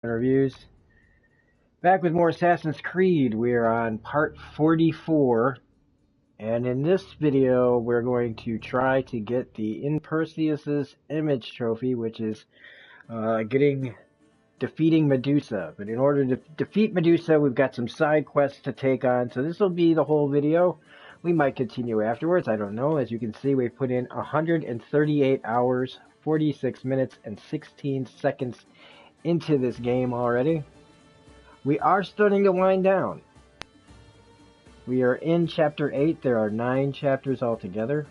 Reviews. Back with more Assassin's Creed. We are on part 44, and in this video we're going to try to get the In Perseus's image trophy, which is defeating Medusa. But in order to defeat Medusa, we've got some side quests to take on, so this will be the whole video. We might continue afterwards, I don't know. As you can see, we've put in 138 hours, 46 minutes, and 16 seconds into this game already. We are starting to wind down. We are in chapter 8. There are 9 chapters altogether.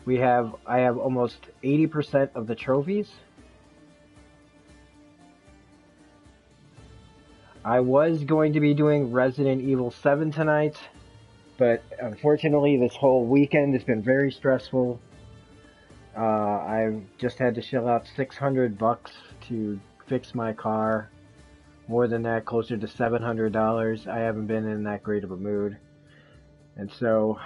I have almost 80% of the trophies. I was going to be doing Resident Evil 7 tonight, but unfortunately this whole weekend has been very stressful. I've just had to shell out $600 to fix my car. More than that, closer to $700. I haven't been in that great of a mood. And so,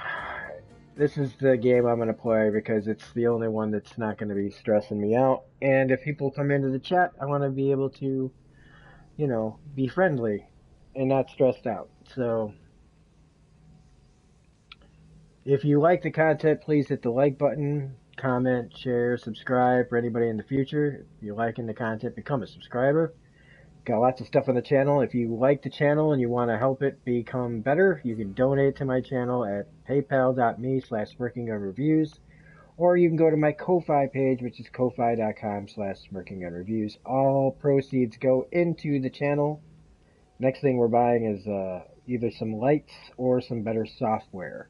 this is the game I'm going to play because it's the only one that's not going to be stressing me out. And if people come into the chat, I want to be able to, be friendly and not stressed out. So, if you like the content, please hit the like button, comment, share, subscribe for anybody in the future. If you're liking the content, become a subscriber. Got lots of stuff on the channel. If you like the channel and you want to help it become better, you can donate to my channel at paypal.me/smirkingunreviews, or you can go to my Ko-Fi page, which is ko-fi.com/smirkingunreviews. All proceeds go into the channel. Next thing we're buying is either some lights or some better software.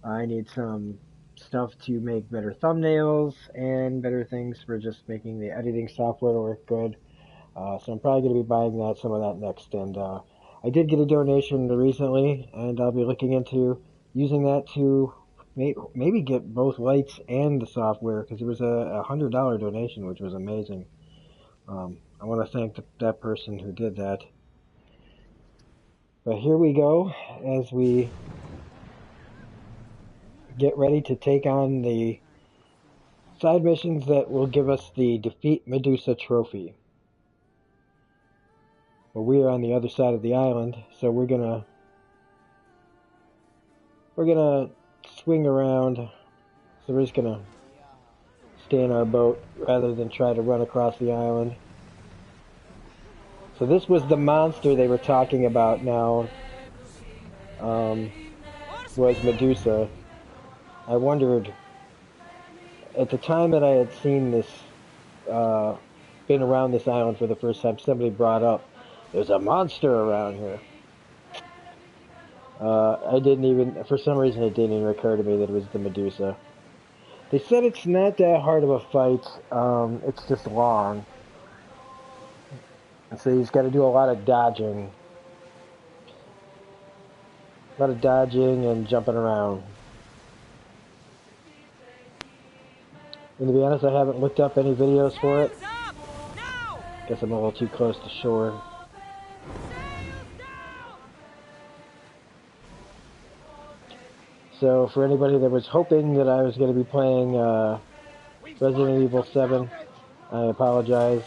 I need some stuff to make better thumbnails and better things for just making the editing software work good. So I'm probably going to be buying some of that next. And I did get a donation recently, and I'll be looking into using that to maybe get both lights and the software, because it was a $100 donation, which was amazing. I want to thank that person who did that. But here we go as we get ready to take on the side missions that will give us the Defeat Medusa trophy. Well, we are on the other side of the island, so we're gonna swing around. So we're just gonna stay in our boat rather than try to run across the island. So this was the monster they were talking about now. Was Medusa. I wondered at the time that I had seen this, been around this island for the first time. Somebody brought up, "There's a monster around here." I didn't even, for some reason it didn't even occur to me that it was the Medusa. They said it's not that hard of a fight, it's just long. And so you just got to do a lot of dodging. A lot of dodging and jumping around. And to be honest, I haven't looked up any videos for it. Guess I'm a little too close to shore. So for anybody that was hoping that I was going to be playing Resident Evil 7, I apologize.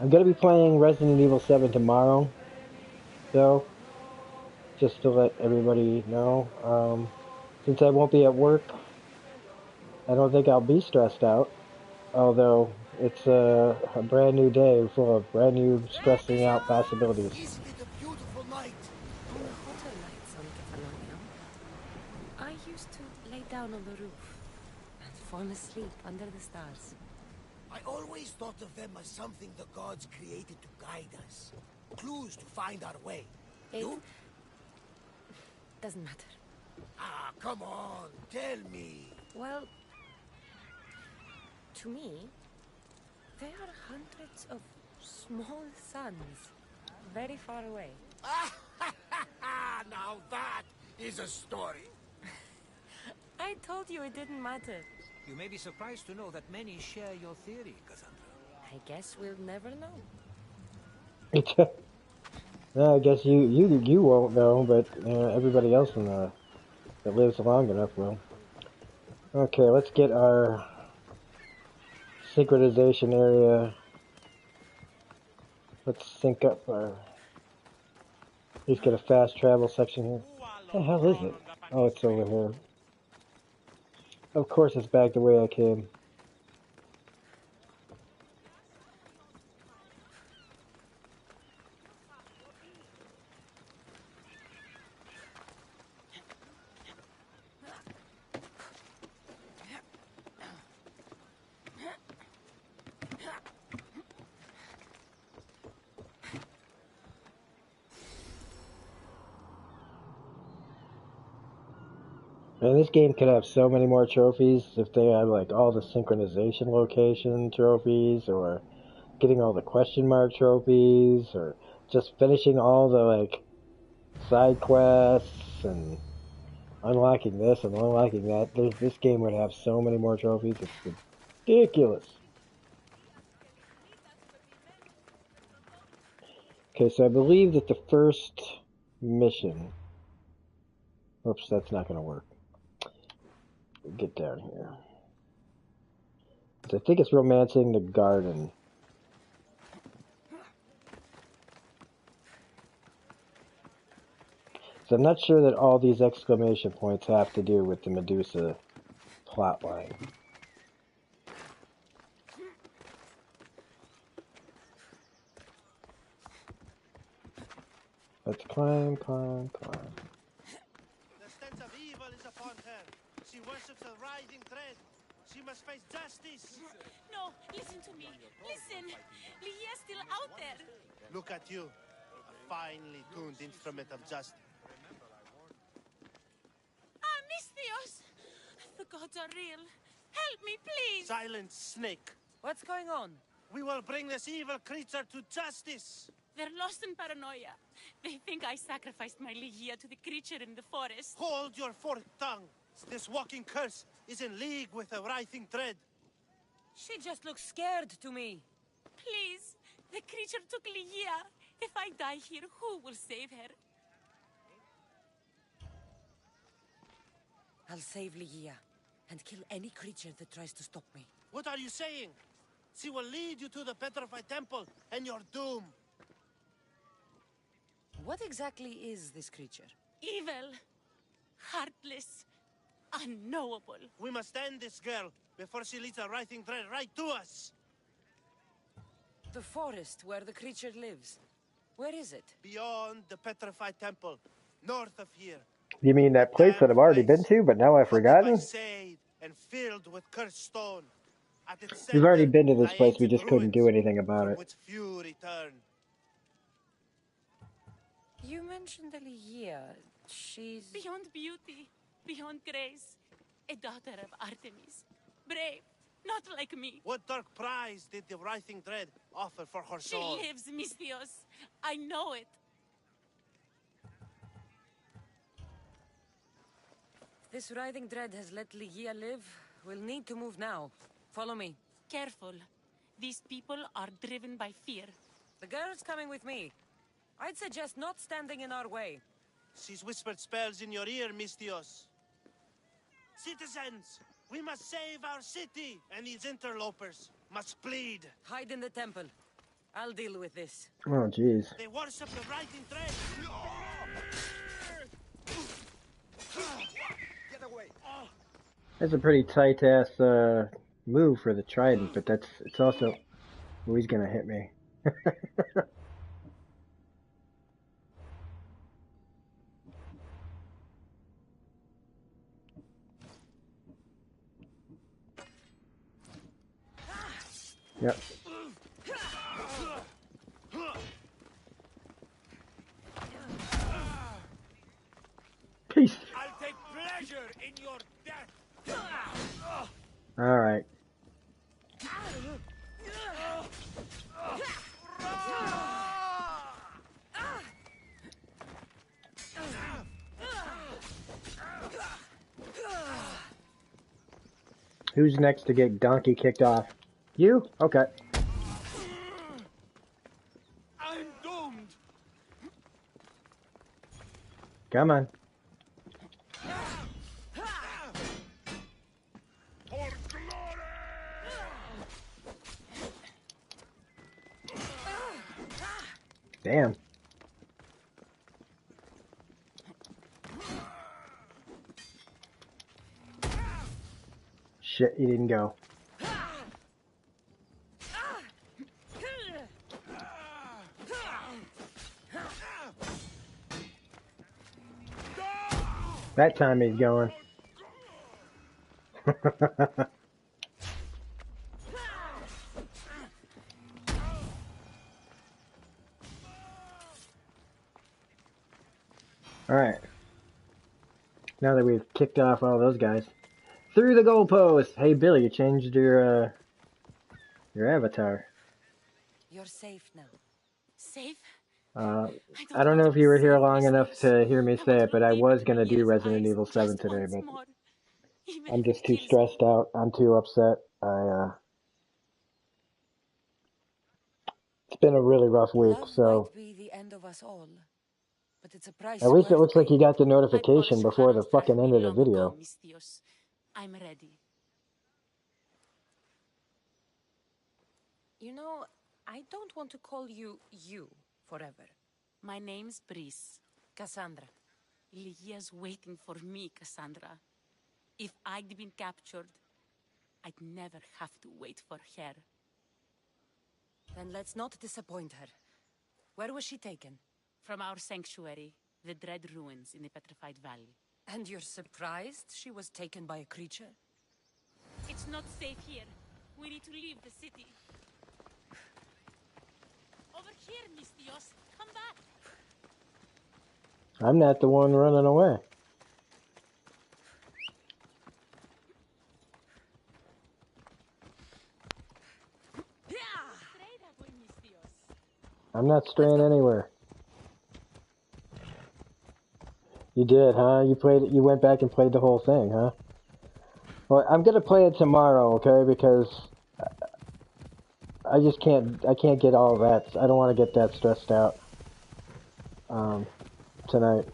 I'm going to be playing Resident Evil 7 tomorrow, though, just to let everybody know. Since I won't be at work, I don't think I'll be stressed out, although it's a brand new day full of brand new stressing out possibilities. Isn't it a beautiful night? Hotter nights on Kefalonia. I used to lay down on the roof and fall asleep under the stars. I always thought of them as something the gods created to guide us. Clues to find our way. It You? doesn't matter. Ah, come on, tell me. Well, to me, they are hundreds of small suns, very far away. Now that is a story. I told you it didn't matter. You may be surprised to know that many share your theory, Cassandra. I guess we'll never know. Well, I guess you won't know, but everybody else that lives long enough will. Okay, let's get our synchronization area Let's sync up our... At least get a fast travel section here. What the hell is it? Oh, it's over here. Of course it's back the way I came. Man, this game could have so many more trophies if they had like all the synchronization location trophies, or getting all the question mark trophies, or just finishing all the like side quests and unlocking this and unlocking that. This game would have so many more trophies. It's ridiculous. Okay, so I believe that the first mission... Oops, that's not going to work. Get down here. I think it's romancing the garden. So I'm not sure that all these exclamation points have to do with the Medusa plotline. Let's climb, climb, climb. The stench of evil is upon her. She worships a writhing thread. She must face justice. No, listen to me. Listen. Lygia's still out there. Look at you, a finely tuned instrument of justice. Ah, Misthios! The gods are real. Help me, please. Silent snake. What's going on? We will bring this evil creature to justice. They're lost in paranoia. They think I sacrificed my Lygia to the creature in the forest. Hold your forked tongue. This walking curse is in league with a writhing thread. She just looks scared to me. Please, the creature took Lygia. If I die here, who will save her? I'll save Lygia and kill any creature that tries to stop me. What are you saying? She will lead you to the petrified temple and your doom. What exactly is this creature? Evil, heartless, unknowable. We must end this girl before she leads a writhing thread right to us. The forest where the creature lives. Where is it? Beyond the petrified temple, north of here. You mean that place that I've already been to, but now I've forgotten? And filled with cursed stone. At its We've already center, been to this place, we ancient just couldn't do ruins anything about from it. which few return. You mentioned the Lygia. She's... Beyond beauty, beyond grace. A daughter of Artemis. Brave, not like me. What dark prize did the writhing thread offer for her She soul? lives, Misthios. I know it. This writhing dread has let Lygia live. We'll need to move now. Follow me. Careful. These people are driven by fear. The girl's coming with me. I'd suggest not standing in our way. She's whispered spells in your ear, Misthios. Citizens, we must save our city, and these interlopers must bleed. Hide in the temple. I'll deal with this. Oh, jeez. They worship the writhing thread. Get away. That's a pretty tight-ass move for the trident, but it's also... Oh, he's gonna hit me. Yep. Peace. I'll take pleasure in your death. All right. Who's next to get donkey kicked off? You? Okay. I'm doomed. Come on. For glory! Damn. Shit, he didn't go. That time he's going. Alright. Now that we've kicked off all those guys. Through the goalpost! Hey Billy, you changed your avatar. You're safe now. Safe? I don't know if you were here long enough to hear me say it, but I was gonna do Resident Evil 7 today, but I'm just too stressed out. I'm too upset. It's been a really rough week, Love so might be the end of us all, but it's a price at least it worth looks like you paying. got the notification before the fucking end of the video. I'm ready. You know, I don't want to call you forever. My name's Brice. Cassandra. Lygia's waiting for me, Cassandra. If I'd been captured, I'd never have to wait for her. Then let's not disappoint her. Where was she taken? From our sanctuary, the Dread Ruins in the Petrified Valley. And you're surprised she was taken by a creature? It's not safe here. We need to leave the city. Over here, Mistios. Come back. I'm not the one running away. I'm not straying anywhere. You did, huh? You went back and played the whole thing, huh? Well, I'm gonna play it tomorrow, okay? Because I can't get all that. I don't want to get that stressed out tonight.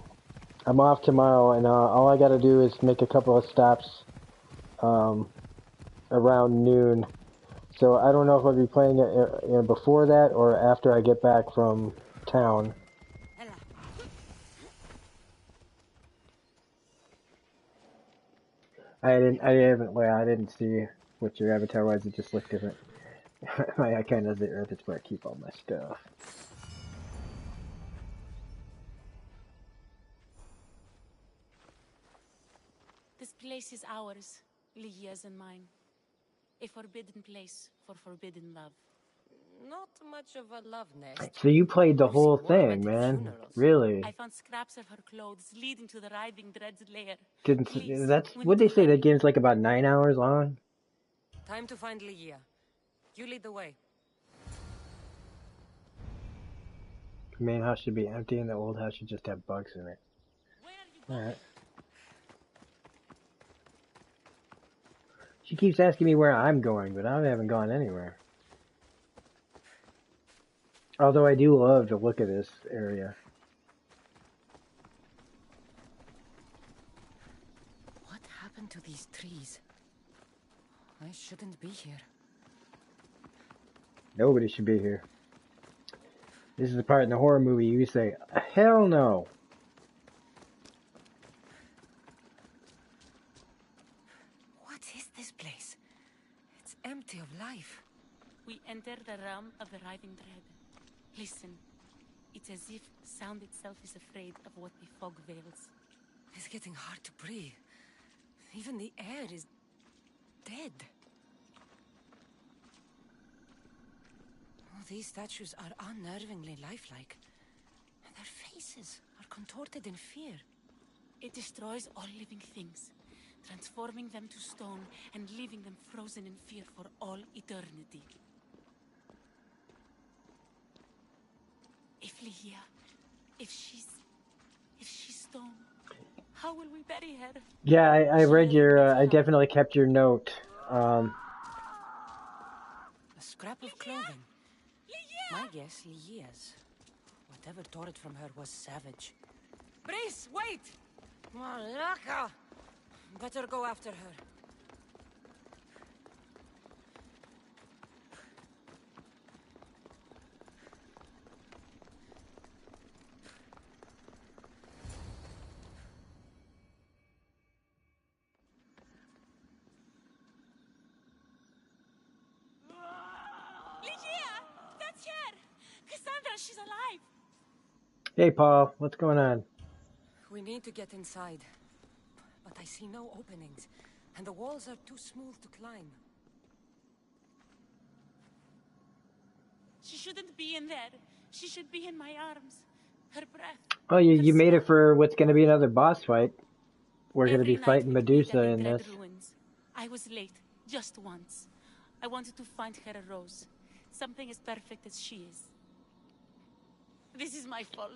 I'm off tomorrow, and all I gotta do is make a couple of stops around noon. So I don't know if I'll be playing it before that or after I get back from town. I didn't see what your avatar was. It just looked different. My icon is the earth. It's where I keep all my stuff. This place is ours, Lygia's and mine. A forbidden place for forbidden love. Not much of a love nest. So you played the I've whole seen more of thing, it at man. funerals. Really? I found scraps of her clothes leading to the writhing Dread's lair. What'd we they need to say? That hurry. game's like about 9 hours long? Time to find Lygia. You lead the way. The main house should be empty and the old house should just have bugs in it. Where are you going? Alright. She keeps asking me where I'm going, but I haven't gone anywhere. Although I do love the look of this area. What happened to these trees? I shouldn't be here. Nobody should be here. This is the part in the horror movie you say, hell no. What is this place? It's empty of life. We enter the realm of the writhing Dread. Listen. It's as if sound itself is afraid of what the fog veils. It's getting hard to breathe. Even the air is dead. Oh, these statues are unnervingly lifelike. Their faces are contorted in fear. It destroys all living things, transforming them to stone and leaving them frozen in fear for all eternity. If Lygia, if she's stone, how will we bury her? Yeah, I read your, I definitely kept your note. A scrap of clothing. My guess, Lygia's. Whatever tore it from her was savage. Brice, wait! Malaka! Better go after her. she's alive. Hey, Paul, what's going on? We need to get inside. But I see no openings, and the walls are too smooth to climb. She shouldn't be in there. She should be in my arms. Her breath. Oh, you her made smell. it for what's going to be another boss fight. We're going to Every be night fighting we'd meet Medusa at the in Dread this. Ruins. I was late, just once. I wanted to find her a rose. Something as perfect as she is. This is my fault.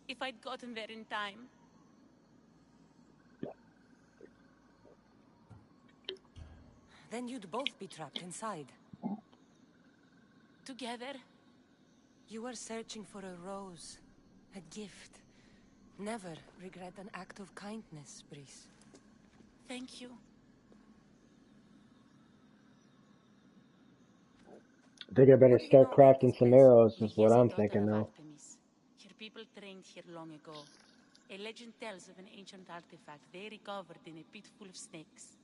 If I'd gotten there in time. Then you'd both be trapped inside. Together? You were searching for a rose. A gift. Never regret an act of kindness, Brice. Thank you. I think I better What do you start know about crafting this some place? arrows, is what Lygia's a I'm daughter thinking of though. Artemis. Her people trained here long ago. A legend tells of an ancient artifact they recovered in a pit full of snakes.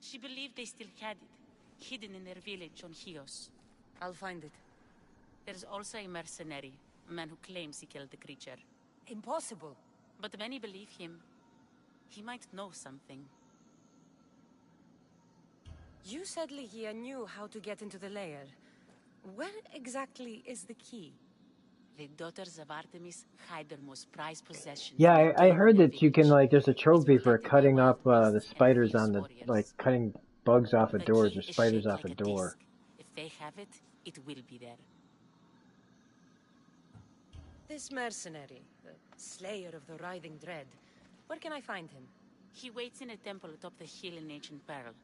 She believed they still had it, hidden in their village on Chios. I'll find it. There's also a mercenary, a man who claims he killed the creature. Impossible. But many believe him. He might know something. You said Lygia knew how to get into the lair. Where exactly is the key? The daughters of Artemis hide their most prized possessions. Yeah, in a I cave heard in their that you can, village. like, there's a It's trophy for protected by cutting wild up the beasts and spiders fierce on the, warriors. like, cutting bugs off of The doors key or is spiders shaped off a like a door. disc. If they have it, it will be there. This mercenary, the slayer of the writhing dread. Where can I find him? He waits in a temple atop the hill in ancient peril.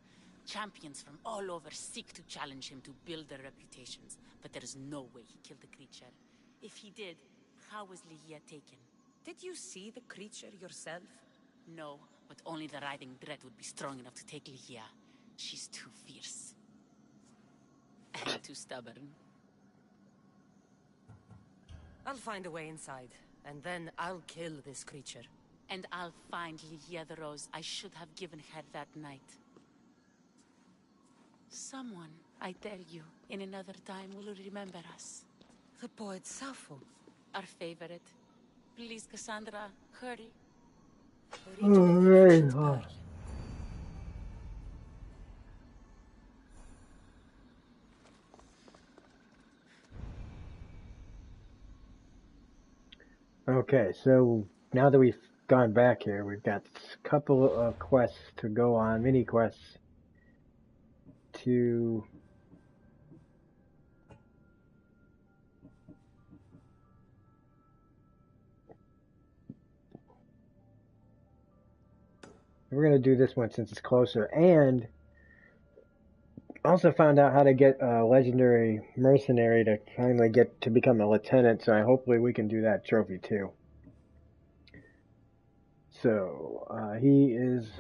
Champions from all over seek to challenge him to build their reputations, but there is no way he killed the creature. If he did, how was Lygia taken? Did you see the creature yourself? No, but only the writhing dread would be strong enough to take Lygia. She's too fierce. And too stubborn. I'll find a way inside, and then I'll kill this creature. And I'll find Lygia the rose I should have given her that night. Someone, I tell you, in another time will remember us. The poet Sappho. Our favorite. Please, Cassandra, hurry. The region of the ancient pearl. Okay, so now that we've gone back here, we've got a couple of quests to go on, mini quests to we're going to do this one since it's closer, and also found out how to get a legendary mercenary to finally get to become a lieutenant, so hopefully we can do that trophy too. So, he is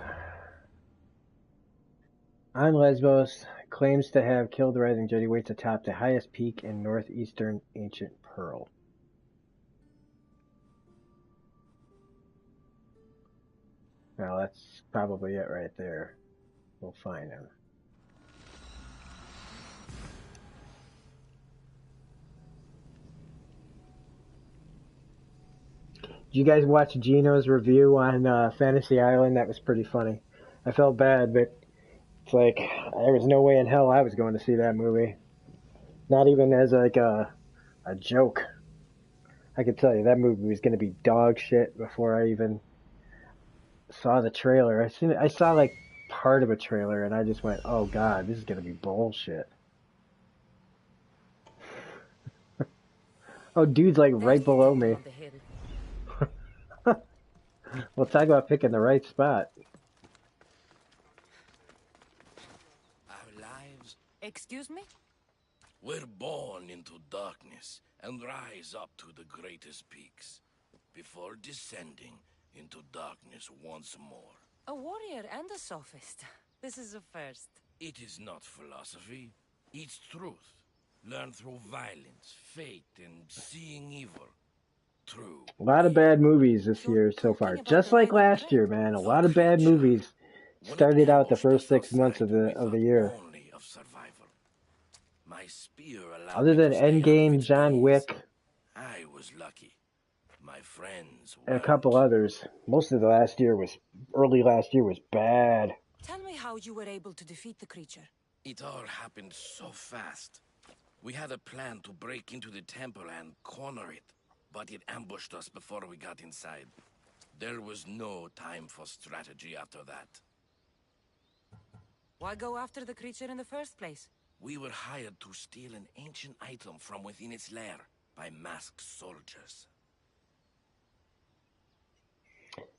on Lesbos, claims to have killed the Rising Dread. He waits atop the highest peak in northeastern ancient Pearl. Well, that's probably it right there. We'll find him. Did you guys watch Gino's review on Fantasy Island? That was pretty funny. I felt bad, but it's like there was no way in hell I was going to see that movie. Not even as like a joke. I could tell you that movie was going to be dog shit before I even saw the trailer. I saw like part of a trailer and I just went, "Oh God, this is going to be bullshit." Oh, dude's like right below me. Well, talk about picking the right spot. Our lives, Excuse me? we're born into darkness and rise up to the greatest peaks, before descending into darkness once more. A warrior and a sophist. This is a first. It is not philosophy, it's truth. Learned through violence, fate, and seeing evil. True. A lot of bad movies this year so far. Just like last year, man. A lot of bad movies started out the first 6 months of the year. Only of survival. My spear allowed Other me than to stay out of Endgame, its John gaze. Wick, I friends and a weren't. couple others. Most of the early last year was bad. Tell me how you were able to defeat the creature. It all happened so fast. We had a plan to break into the temple and corner it, but it ambushed us before we got inside. There was no time for strategy after that. Why go after the creature in the first place? We were hired to steal an ancient item from within its lair by masked soldiers.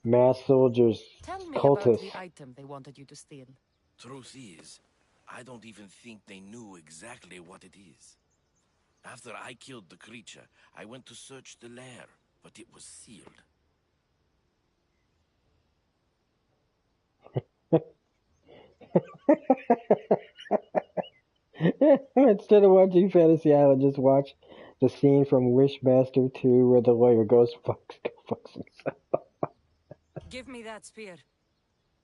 Mass soldiers, Tell me about the cultists. item they wanted you to steal. Truth is, I don't even think they knew exactly what it is. After I killed the creature, I went to search the lair, but it was sealed. Instead of watching Fantasy Island, just watch the scene from Wishmaster 2 where the lawyer goes fucks himself. Give me that spear.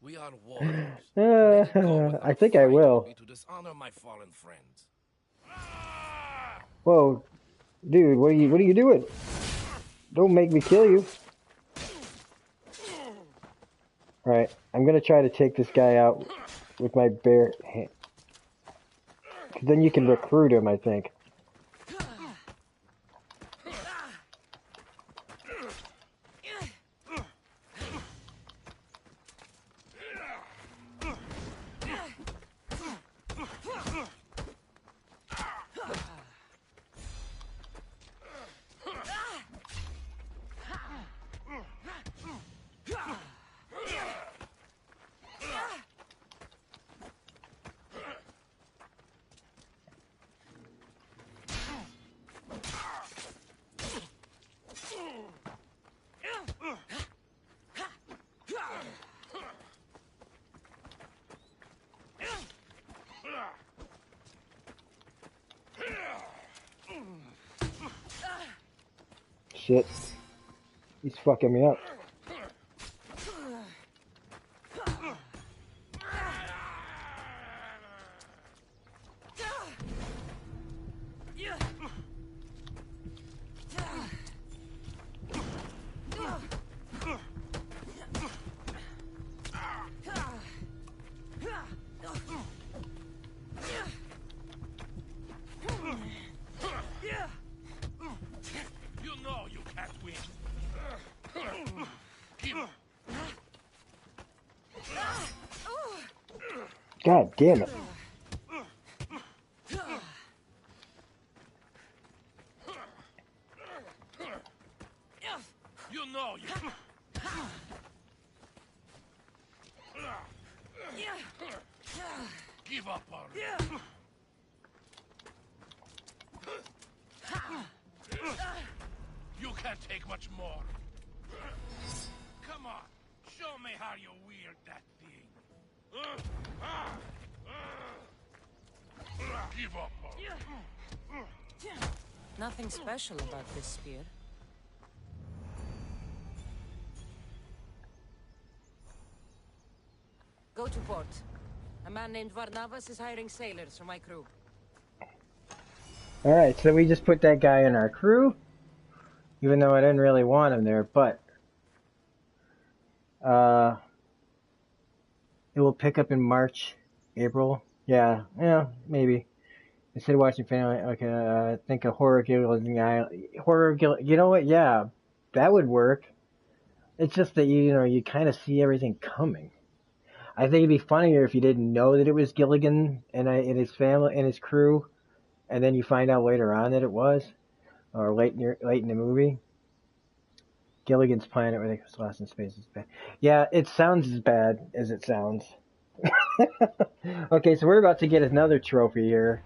We are warriors. To let it go I without think I fight will. would be to dishonor my fallen friends. Whoa, dude, what are you doing? Don't make me kill you. Alright, I'm gonna try to take this guy out with my bare hand. 'Cause then you can recruit him, I think. Shit. He's fucking me up. You know you can't win. God damn it. You know you. Give up already. You can't take much more. Come on, show me how you wield that thing. Give up already. Nothing special about this spear. Go to port. A man named Varnavas is hiring sailors for my crew. Alright, so we just put that guy in our crew. Even though I didn't really want him there, but it will pick up in March, April. Yeah, maybe. Instead of watching family, okay, I think a horror Gilligan guy, you know what? Yeah, that would work. It's just that you kind of see everything coming. I think it'd be funnier if you didn't know that it was Gilligan and his family and his crew, and then you find out later on that it was, or late in the movie. Gilligan's Planet, where they get lost in space, is bad. Yeah, it sounds as bad as it sounds. Okay, so we're about to get another trophy here.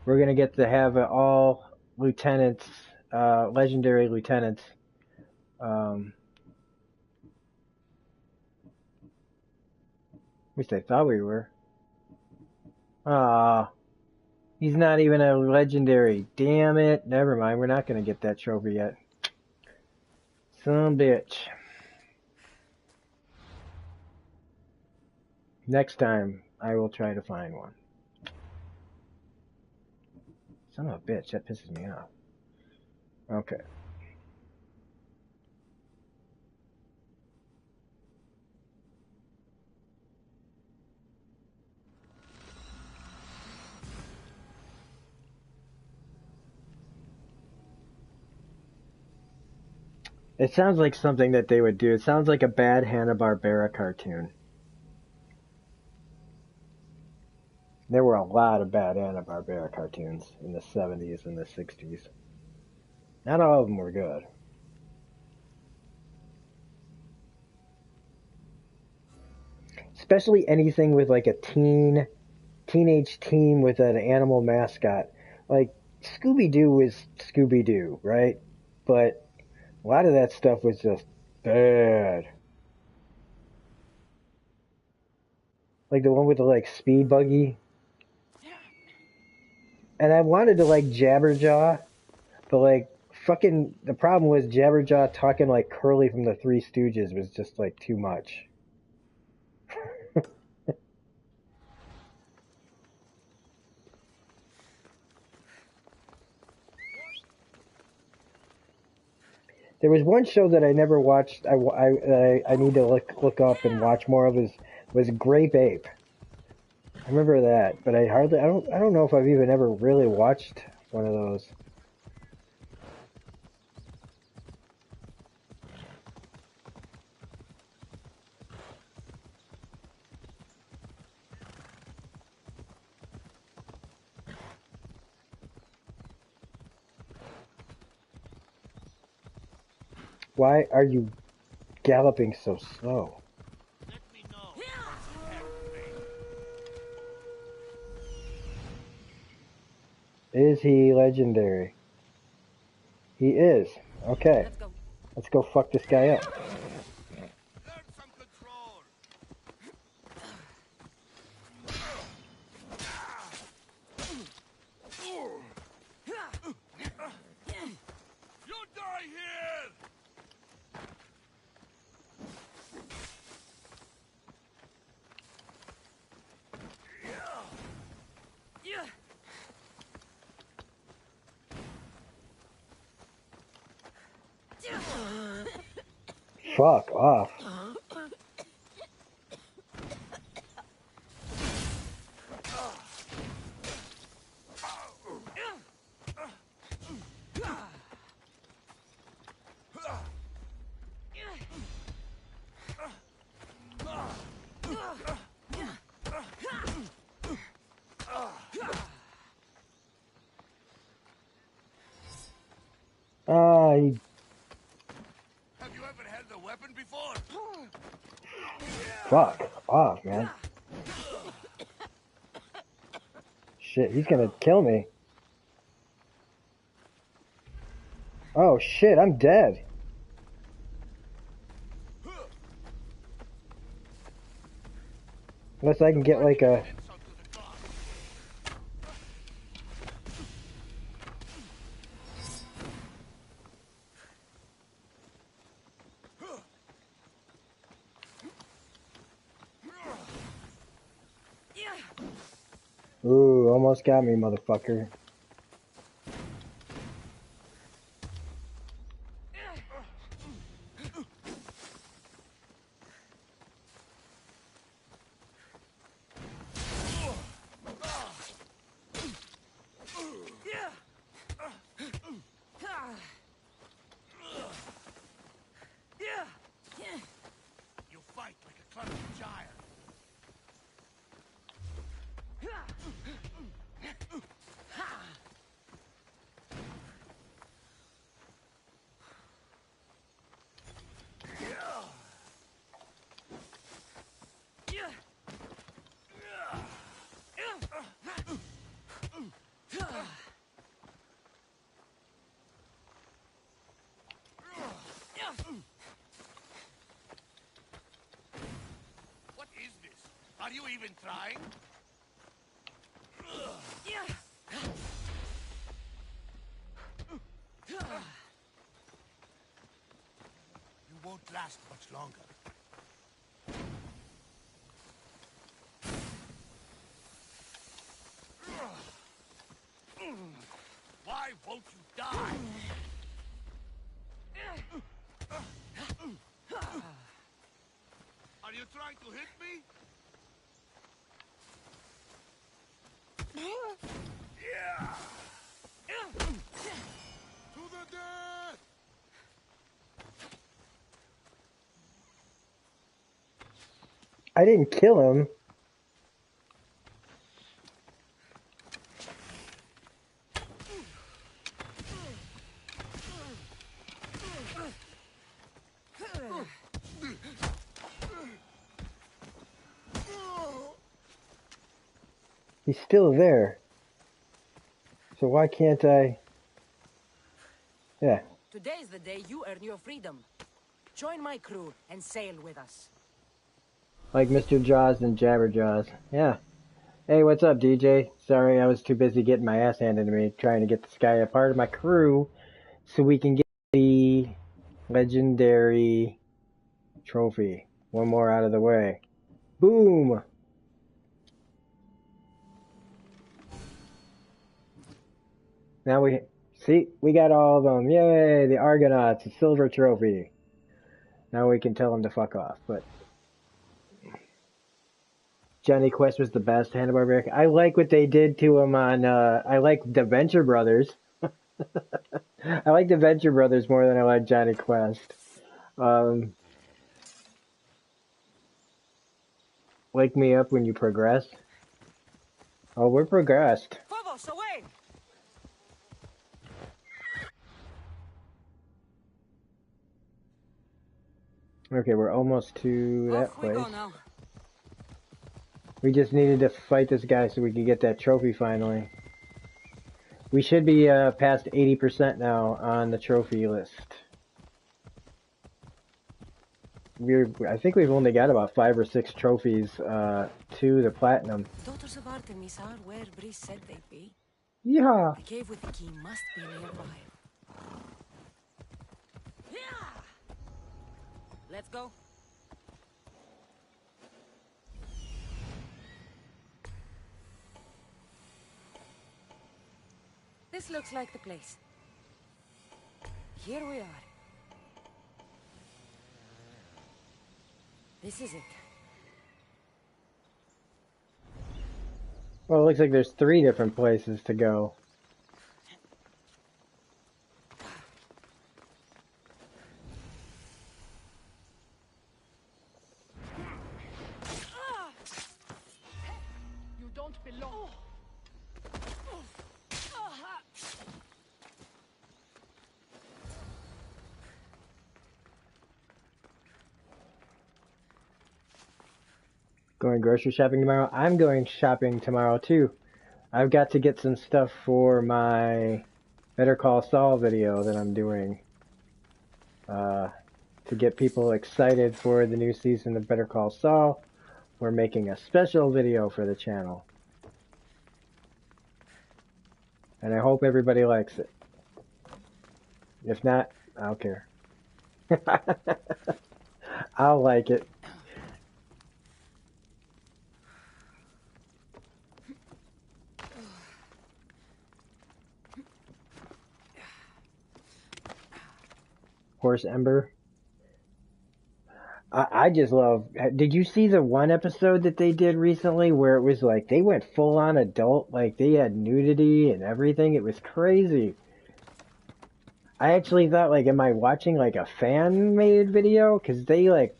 We're gonna get to have all lieutenants, legendary lieutenants. At least I thought we were. Ah, he's not even a legendary. Damn it. Never mind. We're not gonna get that trophy yet. Son of a bitch. Next time, I will try to find one. Son of a bitch. That pisses me off. Okay. It sounds like something that they would do. It sounds like a bad Hanna-Barbera cartoon. There were a lot of bad Hanna-Barbera cartoons in the 70s and the 60s. Not all of them were good. Especially anything with like a teenage team with an animal mascot. Like Scooby-Doo was Scooby-Doo, right? But a lot of that stuff was just bad. Like the one with the like speed buggy. And I wanted to like Jabberjaw, but like fucking the problem was Jabberjaw talking like Curly from the Three Stooges was just like too much. There was one show that I never watched. I need to look up and watch more of. Was Grape Ape. I remember that, but I don't know if I've even ever really watched one of those. Why are you galloping so slow? Let me know. Is he legendary? He is. Okay. Let's go. Let's go fuck this guy up. Learn some control. You die here! Yeah. Fuck off. He Have you ever held a weapon before? fuck off, man. Shit, he's gonna kill me. Oh shit, I'm dead. Unless I can get like a... Insult to the gods. Ooh, almost got me, motherfucker. You fight like a clumsy giant. What is this? Are you even trying? You won't last much longer. Why won't you die? Are you trying to hit me? Yeah! To the death! I didn't kill him. He's still there. So why can't I? Yeah. Today's the day you earn your freedom. Join my crew and sail with us. Like Mr. Jaws and Jabberjaws. Yeah. Hey, what's up, DJ? Sorry, I was too busy getting my ass handed to me, trying to get this guy a part of my crew so we can get the legendary trophy. One more out of the way. Boom! Now we got all of them. Yay, the Argonauts, a silver trophy. Now we can tell them to fuck off, but Johnny Quest was the best Hanna-Barbera. I like what they did to him on, I like the Venture Brothers. I like the Venture Brothers more than I like Johnny Quest. Wake me up when you progress. Oh, we're progressed. Phobos, away! Okay, we're almost to that Off we place. go now. We just needed to fight this guy so we could get that trophy finally. We should be past 80% now on the trophy list. I think we've only got about 5 or 6 trophies to the platinum. Daughters of Artemis are where Brice said they'd be. Yeah. The cave with the key must be nearby. Let's go. This looks like the place. Here we are. This is it. Well, it looks like there's 3 different places to go. You don't belong. Going grocery shopping tomorrow? I'm going shopping tomorrow too. I've got to get some stuff for my Better Call Saul video that I'm doing. To get people excited for the new season of Better Call Saul, we're making a special video for the channel. And I hope everybody likes it. If not, I don't care. I'll like it. Horse Ember. I just love. Did you see the one episode that they did recently where it was like they went full on adult, like they had nudity and everything? It was crazy. I actually thought, like, am I watching like a fan made video? Because they like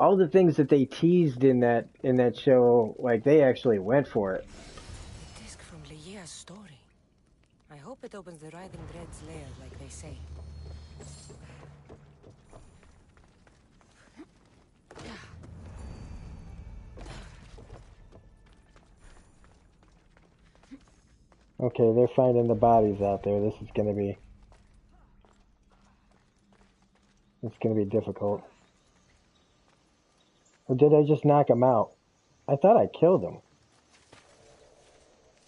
all the things that they teased in that show, like they actually went for it. Disc from Liea's story. I hope it opens the Riding Dread's lair like they say. Okay, they're finding the bodies out there. This is gonna be difficult. Or did I just knock him out? I thought I killed him.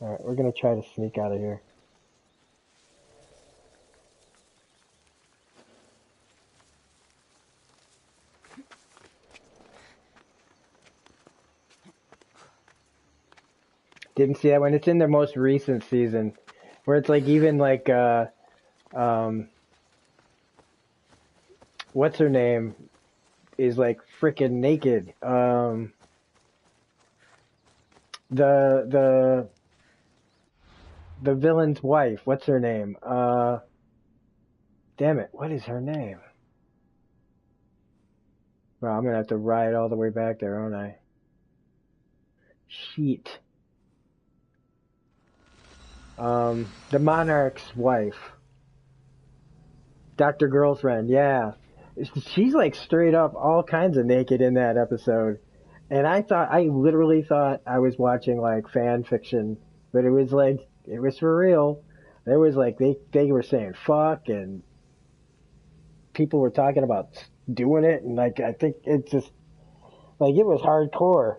Alright, we're gonna try to sneak out of here. Didn't see that one. It's in the most recent season, where it's like even like what's her name is like freaking naked. The villain's wife. What's her name? Damn it! What is her name? Well, I'm gonna have to ride all the way back there, aren't I? Sheet. The Monarch's wife. Dr. Girlfriend, yeah. She's like straight up all kinds of naked in that episode. And I literally thought I was watching like fan fiction, but it was like, it was for real. There was like, they were saying fuck and people were talking about doing it. And like, I think it just, like, it was hardcore.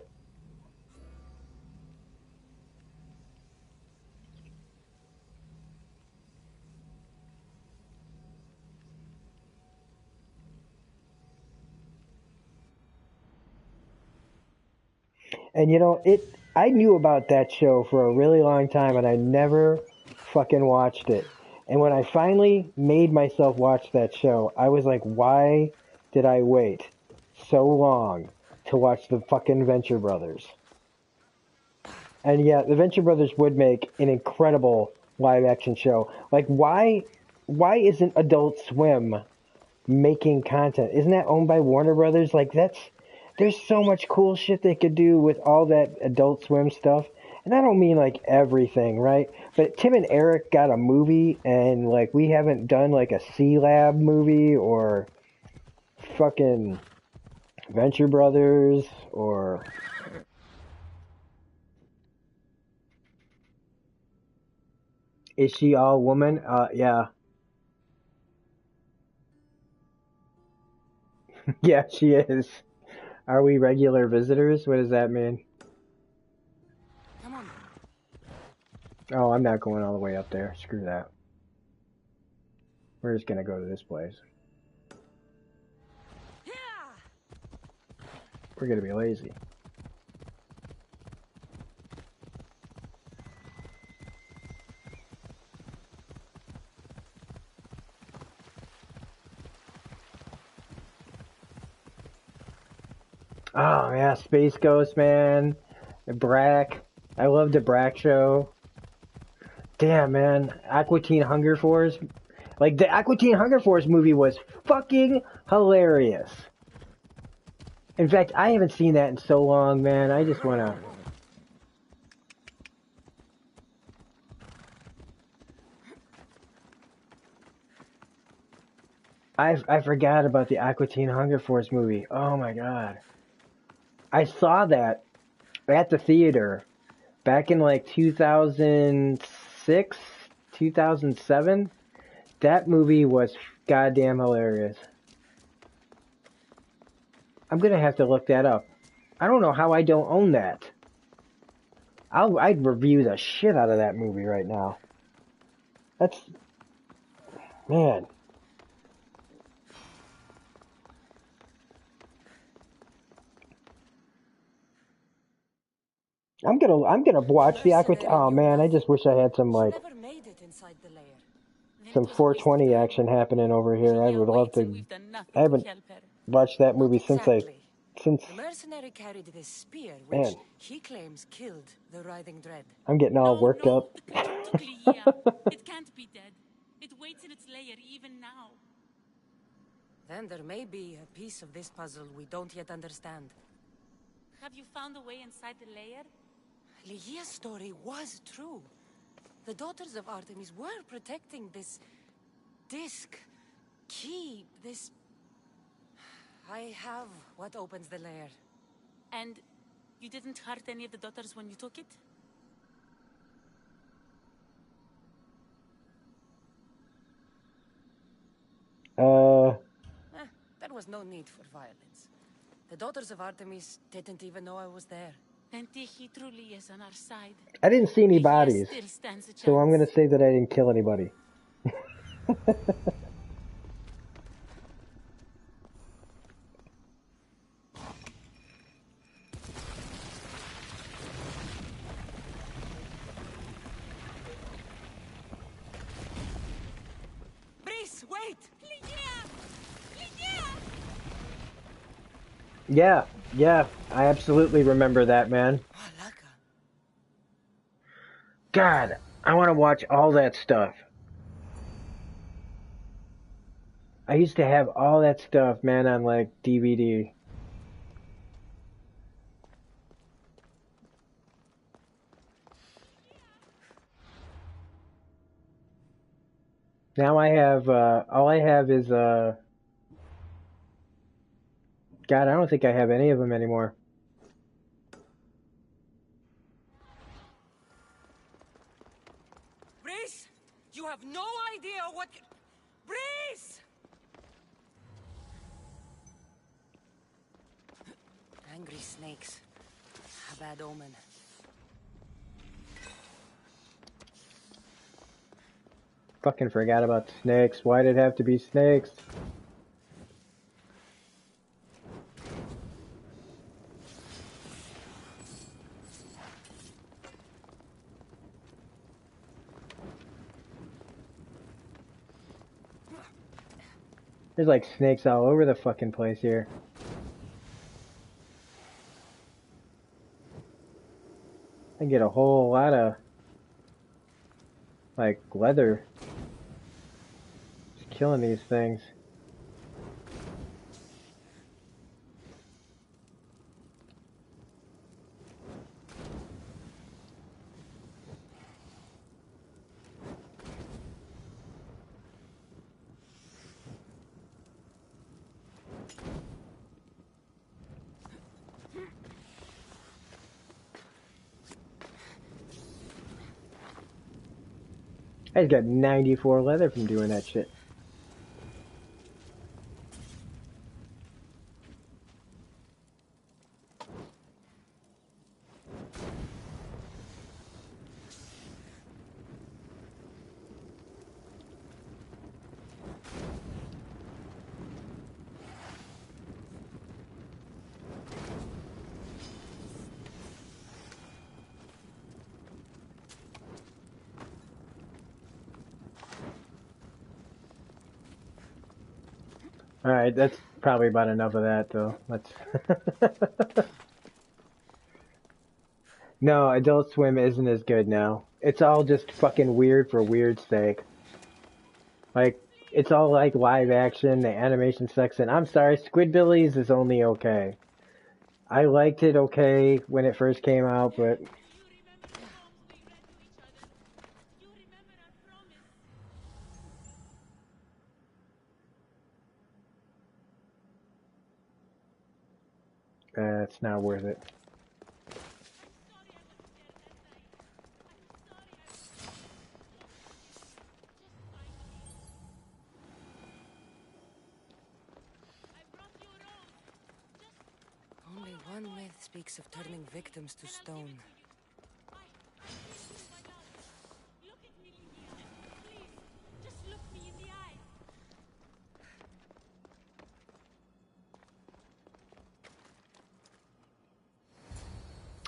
And I knew about that show for a really long time and I never fucking watched it. And when I finally made myself watch that show, I was like, why did I wait so long to watch the fucking Venture Brothers? And yeah, the Venture Brothers would make an incredible live action show. Like, why isn't Adult Swim making content? Isn't that owned by Warner Brothers? Like, there's so much cool shit they could do with all that Adult Swim stuff. And I don't mean like everything, right? But Tim and Eric got a movie and like we haven't done like a C-Lab movie or fucking Venture Brothers or Is She All Woman? Yeah. Yeah, she is. Are we regular visitors? What does that mean? Come on. Oh, I'm not going all the way up there. Screw that. We're just gonna go to this place. We're gonna be lazy. Oh yeah, Space Ghost, man. Brack. I love the Brack show. Damn, man. Aqua Teen Hunger Force. Like, the Aqua Teen Hunger Force movie was fucking hilarious. In fact, I haven't seen that in so long, man. I just wanna... I forgot about the Aqua Teen Hunger Force movie. Oh my god. I saw that at the theater back in like 2006, 2007. That movie was goddamn hilarious. I'm gonna have to look that up. I don't know how I don't own that. I'd review the shit out of that movie right now. That's... Man. I'm gonna watch the Aqua... Oh man, I just wish I had some like... Never made it inside the lair. some 420 action happening over here. I would love to... I haven't watched that movie since The mercenary carried this spear, which Man. he claims killed the writhing dread. I'm getting all worked up. It can't be dead. It waits in its lair even now. Then there may be a piece of this puzzle we don't yet understand. Have you found a way inside the lair? Ligia's story was true. The daughters of Artemis were protecting this disc, key, this... I have what opens the lair. And you didn't hurt any of the daughters when you took it? There was no need for violence. The daughters of Artemis didn't even know I was there. Then Tiki truly is on our side. I didn't see any Ligia bodies, still stands a so I'm chance. gonna say that I didn't kill anybody. Brice, wait! Yeah, I absolutely remember that, man. God, I want to watch all that stuff. I used to have all that stuff, man, on like DVD. Now I have, all I have is, God, I don't think I have any of them anymore. Brace! You have no idea what... Brace! Angry snakes. A bad omen. Fucking forgot about snakes. Why did it have to be snakes? There's like snakes all over the fucking place here. I get a whole lot of like leather. Just killing these things. I just got 94 leather from doing that shit. Alright, that's probably about enough of that, though. Let's... No, Adult Swim isn't as good now. It's all just fucking weird for weird's sake. Like, it's all like live action, the animation sucks, and I'm sorry, Squidbillies is only okay. I liked it okay when it first came out, but... it's not worth it. Only one myth speaks of turning victims to stone.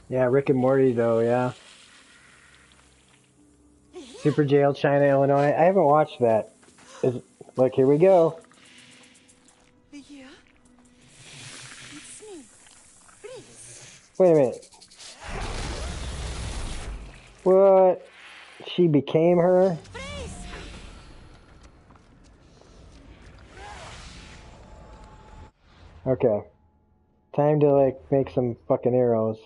Yeah, Rick and Morty, though, yeah. Super Jail, China, Illinois. I haven't watched that. Look, here we go. Yeah? It's me. Wait a minute. What? She became her? Okay. Time to, like, make some fucking arrows.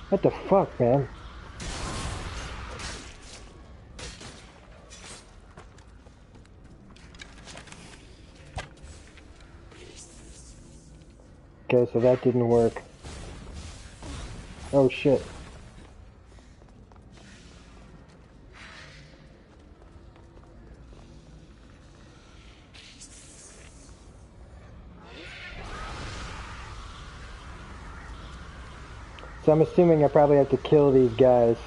What the fuck, man? Okay, so that didn't work. Oh shit. So I'm assuming I probably have to kill these guys.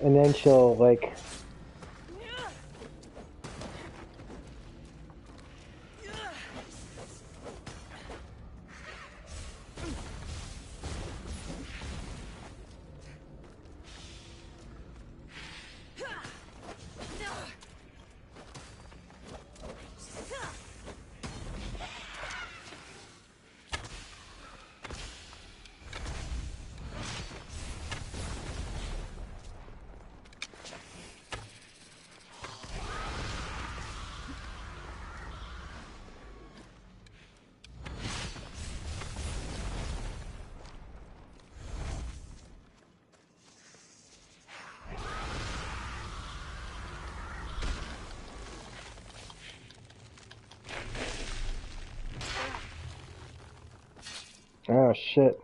And then she'll, like... shit.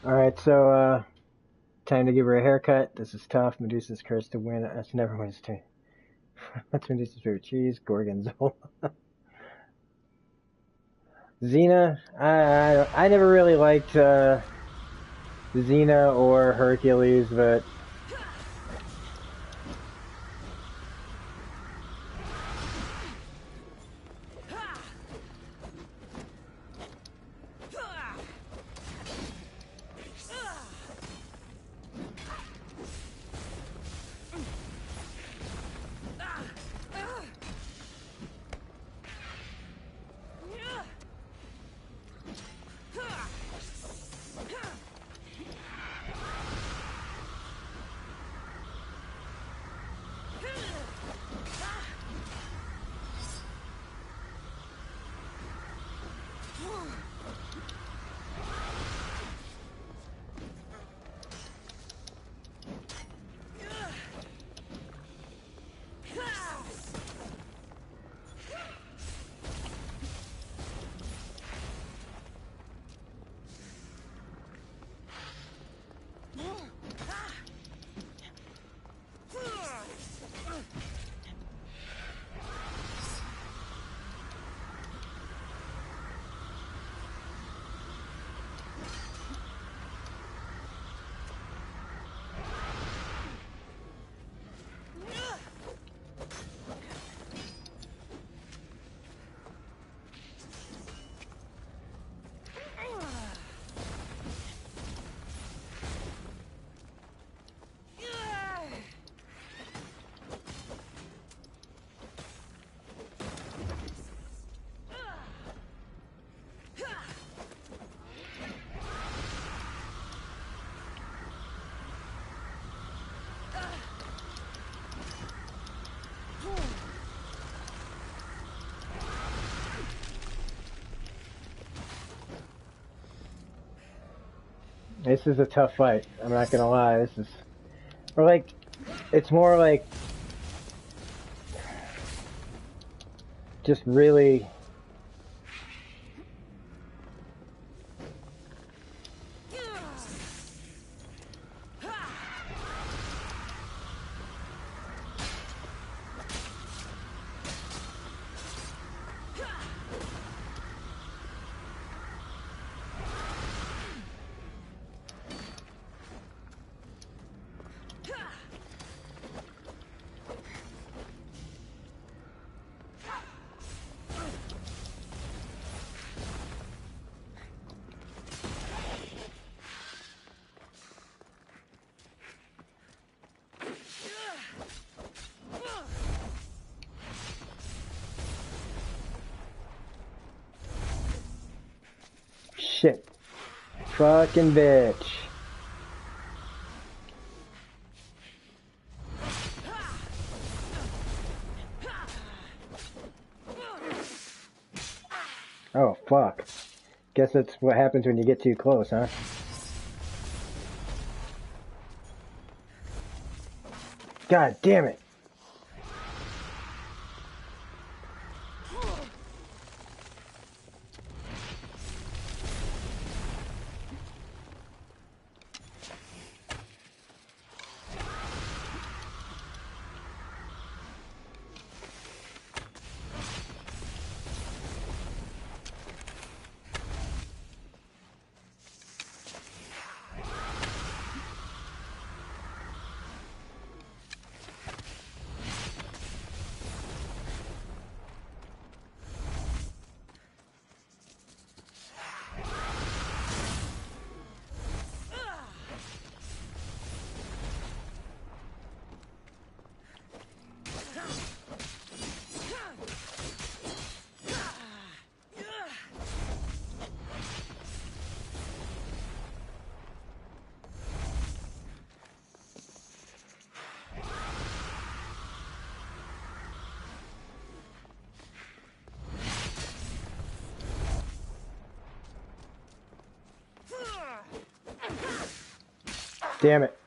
Alright, so, time to give her a haircut. This is tough. Medusa's cursed to win. That's never wins turn. What's Medusa's favorite cheese? Gorgonzola. Xena, I never really liked Xena or Hercules, but This is a tough fight. I'm not gonna lie. This is, or like, it's more like just really. Shit. Fucking bitch. Oh, fuck. Guess that's what happens when you get too close, huh? God damn it. Damn it.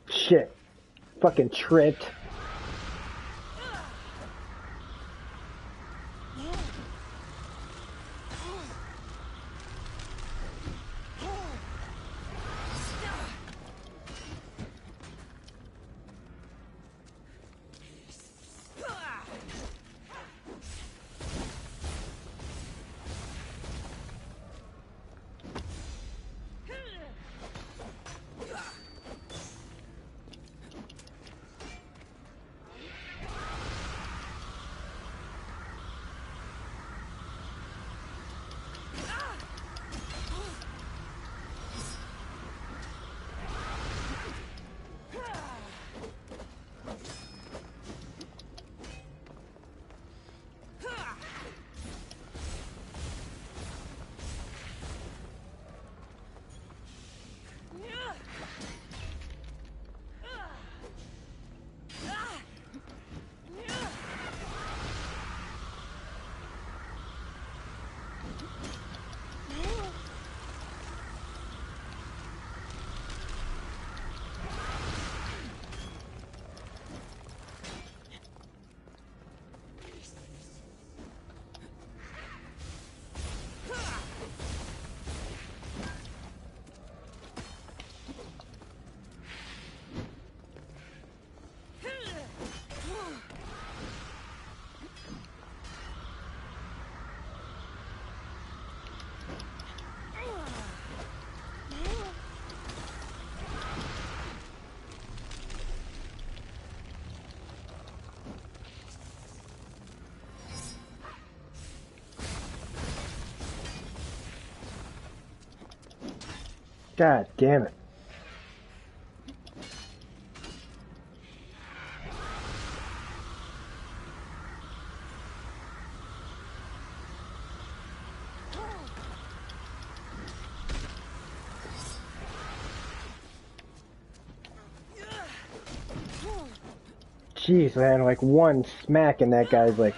Shit. Fucking tripped. God damn it. Jeez, man, like one smack and that guy's like...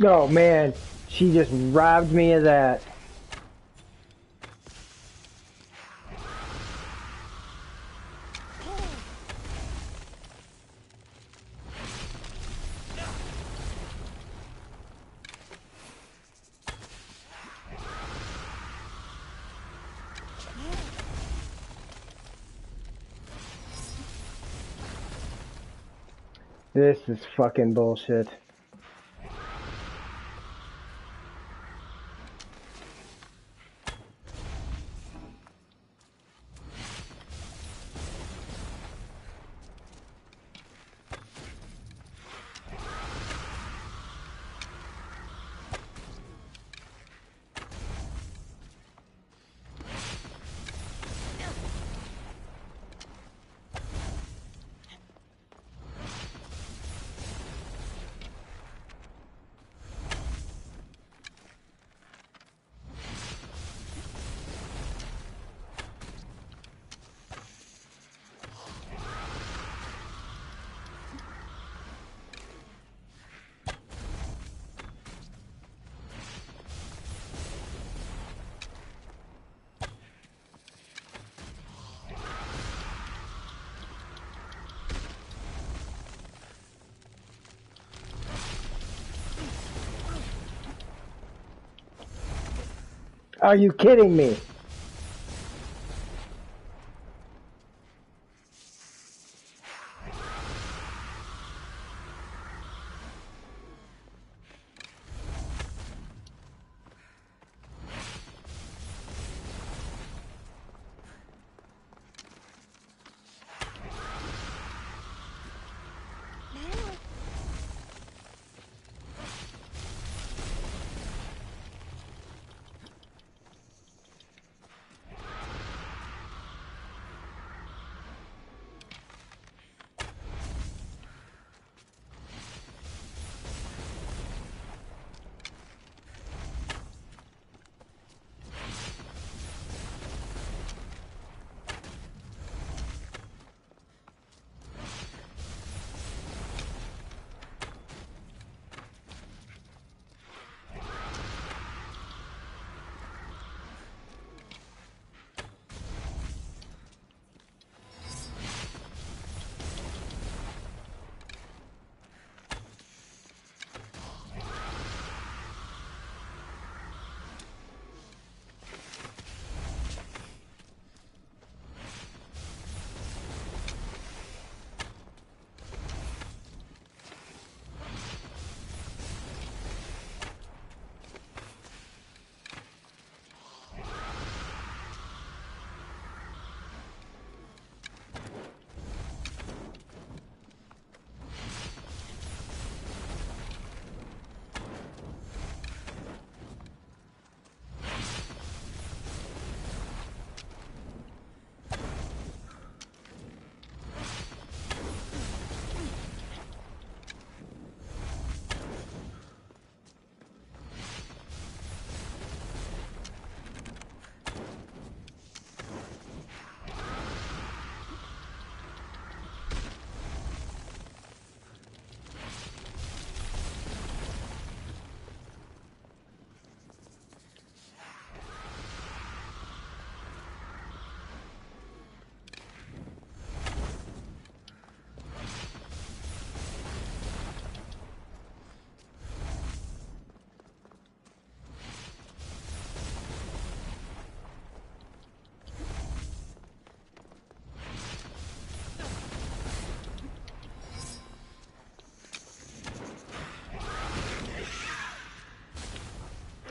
Oh man, she just robbed me of that. This is fucking bullshit. Are you kidding me?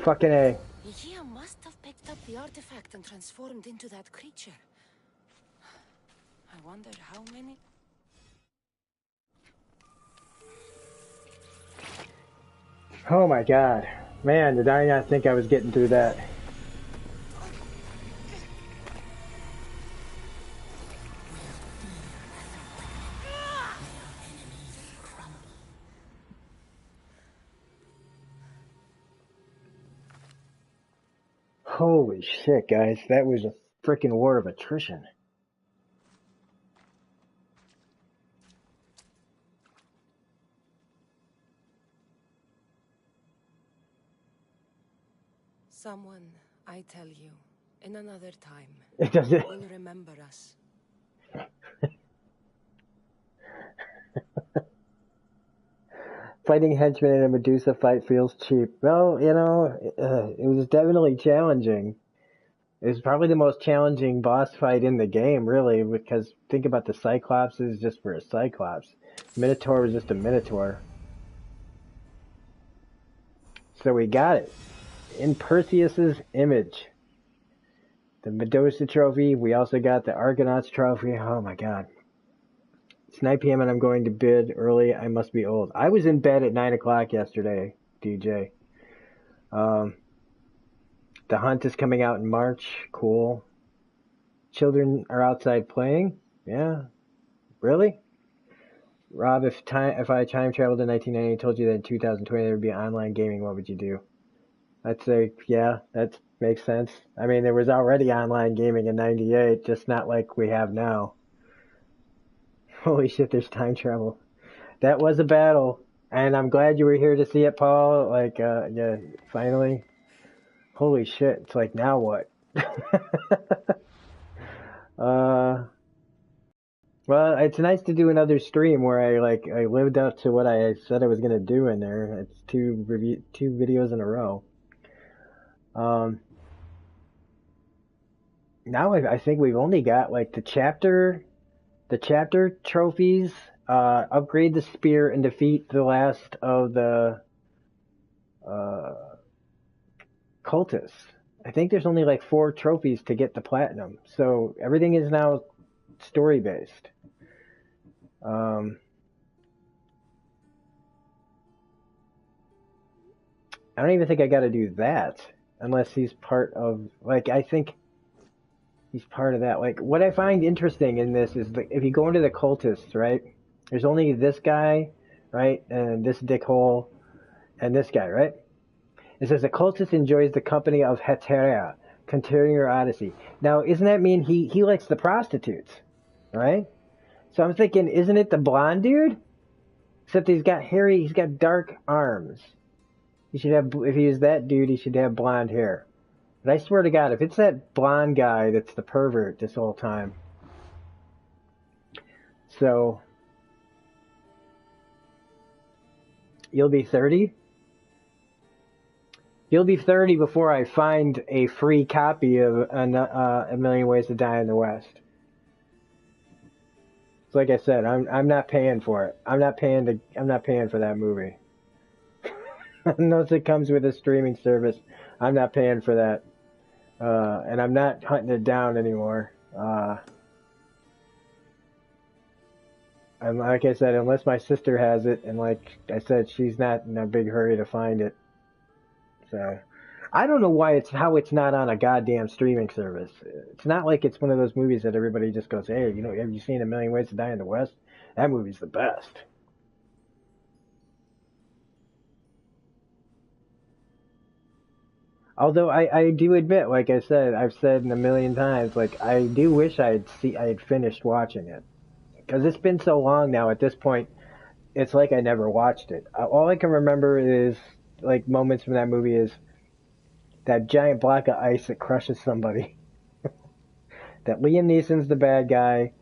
Fucking A. Ligia must have picked up the artifact and transformed into that creature. I wonder how many... Oh my god. Man, did I not think I was getting through that. Holy shit, guys. That was a freaking war of attrition. Someone, I tell you, in another time, It doesn't. will remember us. Fighting henchmen in a Medusa fight feels cheap. Well, you know, it was definitely challenging. It was probably the most challenging boss fight in the game, really, because think about the Cyclops is just for a Cyclops. Minotaur was just a Minotaur. So we got it. In Perseus's image. The Medusa trophy. We also got the Argonauts trophy. Oh my god. It's 9 p.m. and I'm going to bed early. I must be old. I was in bed at 9 o'clock yesterday, DJ. The Hunt is coming out in March. Cool. Children are outside playing. Yeah. Really? Rob, if I time traveled to 1990 and told you that in 2020 there would be online gaming, what would you do? I'd say, yeah, that makes sense. I mean, there was already online gaming in 98, just not like we have now. Holy shit, there's time travel. That was a battle, and I'm glad you were here to see it, Paul. Like, yeah, finally. Holy shit, it's like, now what? Well, it's nice to do another stream where I lived up to what I said I was gonna do in there. It's two videos in a row. Now I think we've only got like the chapter trophies, upgrade the spear and defeat the last of the cultists. I think there's only like 4 trophies to get the platinum. So everything is now story based. I don't even think I got to do that unless he's part of, like, I think he's part of that. Like, what I find interesting in this is if you go into the cultists, right, there's only this guy, right, and this dickhole, and this guy, right? It says the cultist enjoys the company of Hetaera, continuing your Odyssey. Now, isn't that mean he likes the prostitutes, right? So I'm thinking, isn't it the blonde dude? Except he's got dark arms. He should have, if he is that dude, he should have blonde hair. But I swear to God, if it's that blonde guy that's the pervert this whole time. So, you'll be 30? You'll be 30 before I find a free copy of A Million Ways to Die in the West. So like I said, I'm not paying for it. I'm not paying for that movie. Unless it comes with a streaming service, I'm not paying for that. And I'm not hunting it down anymore. And like I said, unless my sister has it, and like I said, she's not in a big hurry to find it. So, I don't know how it's not on a goddamn streaming service. It's not like it's one of those movies that everybody just goes, hey, you know, have you seen A Million Ways to Die in the West? That movie's the best. Although I do admit, like I said, I've said in a million times, like I do wish I had finished watching it. Because it's been so long now at this point, it's like I never watched it. All I can remember is, like, moments from that movie is that giant block of ice that crushes somebody. That Liam Neeson's the bad guy.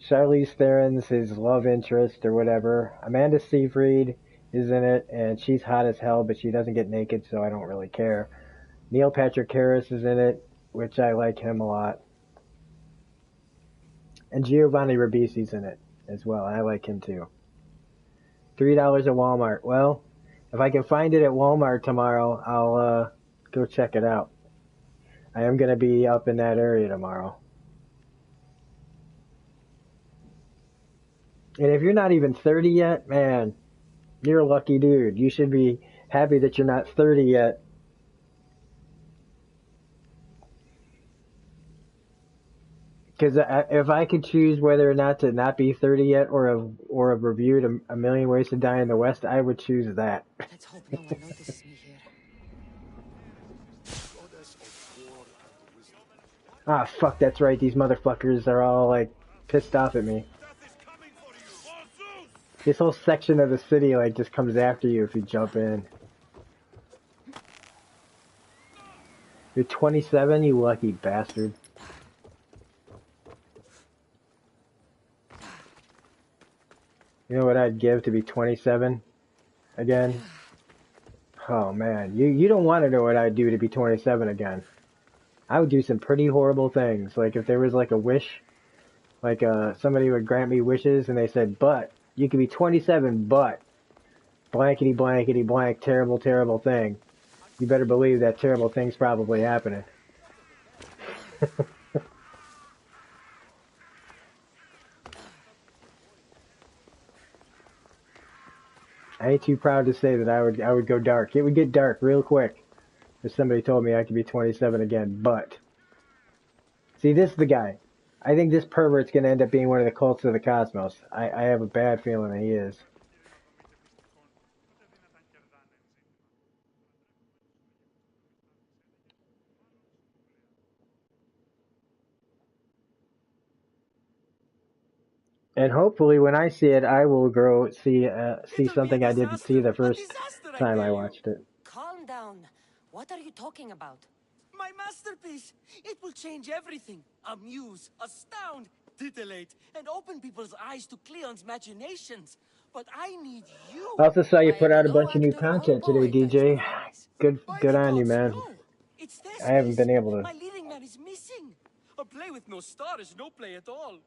Charlize Theron's his love interest or whatever. Amanda Seyfried is in it, and she's hot as hell, but she doesn't get naked, so I don't really care. Neil Patrick Harris is in it, which I like him a lot. And Giovanni Ribisi's in it as well. I like him too. $3 at Walmart. Well, if I can find it at Walmart tomorrow, Go check it out. I am going to be up in that area tomorrow. And if you're not even 30 yet, man, you're a lucky dude. You should be happy that you're not 30 yet. Because if I could choose whether or not to not be 30 yet or have reviewed a Million Ways to Die in the West, I would choose that. Let's hope no one notices me here. Ah, fuck, that's right. These motherfuckers are all, like, pissed off at me. This whole section of the city, like, just comes after you if you jump in. You're 27, you lucky bastard. You know what I'd give to be 27 again? Oh, man. You don't want to know what I'd do to be 27 again. I would do some pretty horrible things. Like, if there was, like, a wish, like, somebody would grant me wishes, and they said, but, you could be 27, but, blankety, blankety, blank, terrible, terrible thing. You better believe that terrible thing's probably happening. I ain't too proud to say that I would go dark. It would get dark real quick if somebody told me I could be 27 again, but... See, this is the guy. I think this pervert's going to end up being one of the cults of the cosmos. I have a bad feeling that he is. And hopefully when I see it, I will see something I didn't see the first time I watched it. Calm down. What are you talking about? My masterpiece! It will change everything. Amuse, astound, titillate, and open people's eyes to Cleon's machinations. But I need you. I also saw you I put am out a no bunch of new actor or content today, poet, I DJ. suppose. Good By on the you, gods, man. no. It's I haven't been able to. My leading man is missing. A play with no star is no play at all.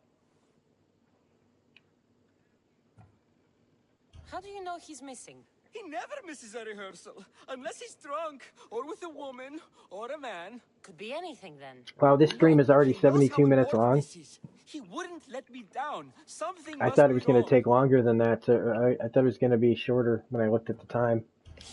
How do you know he's missing? He never misses a rehearsal, unless he's drunk, or with a woman, or a man. Could be anything then. Wow, this stream is already He knows 72 how minutes important long. this is. He wouldn't let me down. Something I must thought be it was going wrong. to take longer than that. I thought it was going to be shorter when I looked at the time.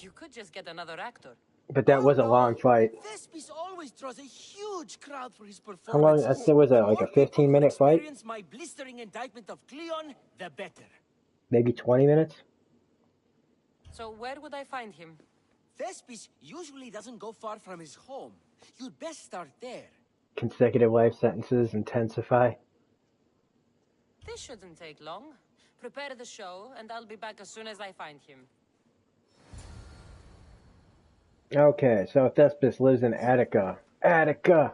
You could just get another actor. But that was a long fight. Thespis always draws a huge crowd for his How long? performances. That was The like a more people who 15-minute fight? experience my blistering indictment of Cleon, the better. Maybe 20 minutes? So where would I find him? Thespis usually doesn't go far from his home. You'd best start there. Consecutive life sentences intensify. This shouldn't take long. Prepare the show, and I'll be back as soon as I find him. Okay, so Thespis lives in Attica. Attica!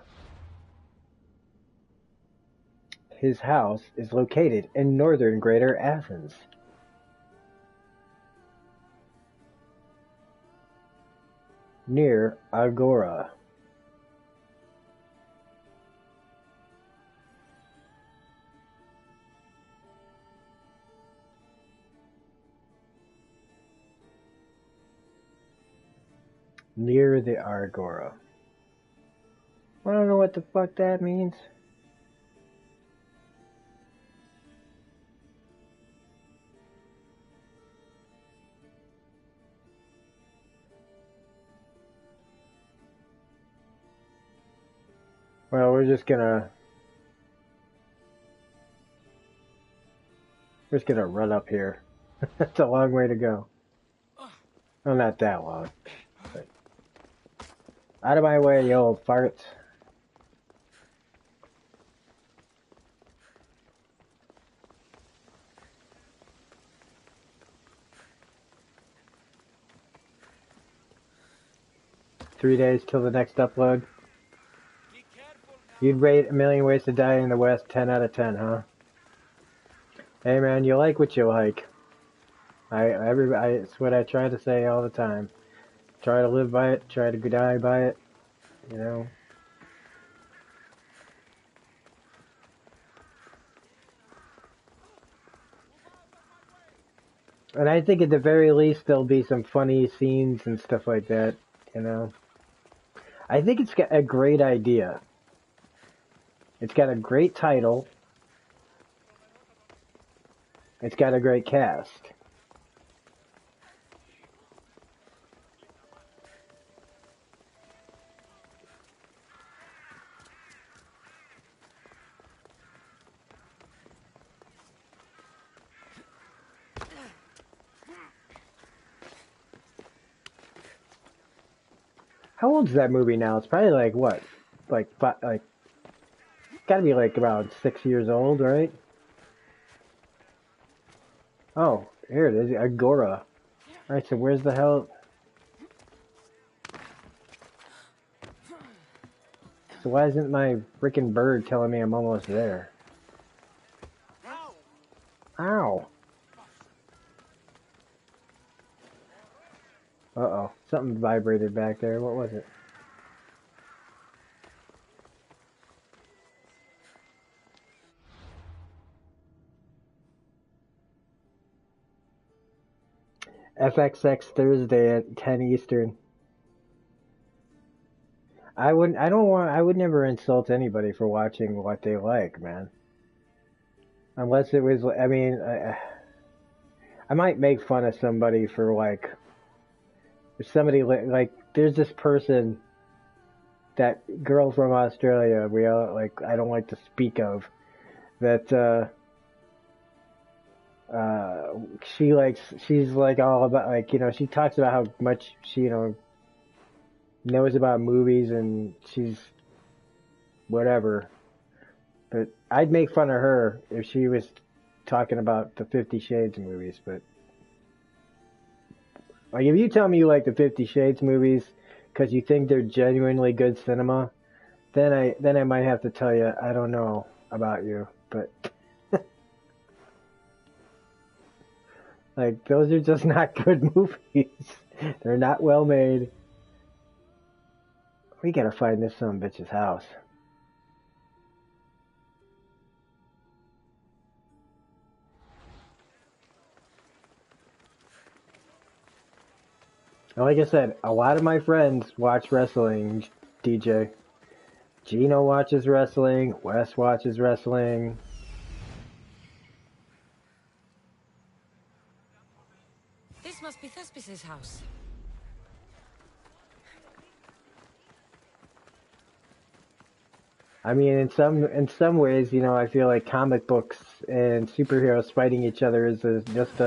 His house is located in northern Greater Athens. Near Agora. Near the Agora. I don't know what the fuck that means. Well, we're just gonna run up here. That's a long way to go. Well, not that long. But out of my way, you old farts. Three days till the next upload. You'd rate A Million Ways to Die in the West 10 out of 10, huh? Hey man, you like what you like. It's what I try to say all the time. Try to live by it, try to die by it, you know. And I think at the very least there'll be some funny scenes and stuff like that, you know. I think it's got a great idea. It's got a great title. It's got a great cast. How old is that movie now? It's probably like what? Like gotta be like around 6 years old, right? Oh, here it is, Agora. Alright, so where's the hell? So why isn't my freaking bird telling me I'm almost there? Ow! Uh-oh, something vibrated back there. What was it? FXX Thursday at 10 Eastern. I would never insult anybody for watching what they like, man. Unless it was, I mean, I might make fun of somebody for like, if somebody like, there's this person, that girl from Australia, we all like, I don't like to speak of, that, she's like all about, like, you know, she talks about how much she, you know, knows about movies and she's whatever. But I'd make fun of her if she was talking about the 50 Shades movies. But like, if you tell me you like the 50 Shades movies because you think they're genuinely good cinema, then I might have to tell you I don't know about you. But like, those are just not good movies. They're not well made. We gotta find this son of a bitch's house. Like I said, a lot of my friends watch wrestling, DJ. Gino watches wrestling, Wes watches wrestling. This must be Thespis' house. I mean, in some ways, you know, I feel like comic books and superheroes fighting each other is just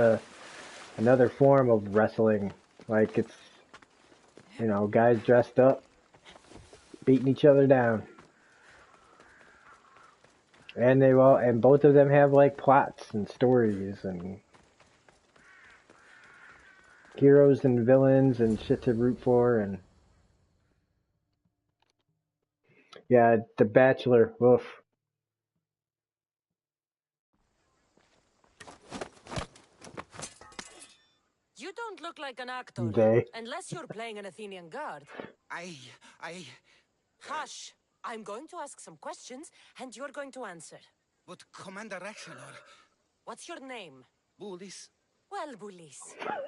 another form of wrestling. Like, it's, you know, guys dressed up, beating each other down. And and both of them have like plots and stories and heroes and villains and shit to root for. And yeah, The Bachelor, woof. You don't look like an actor, They. unless you're playing an Athenian guard. I... Hush! I'm going to ask some questions, and you're going to answer. But Commander Rexenor... What's your name? Bullis? Well, Bullis,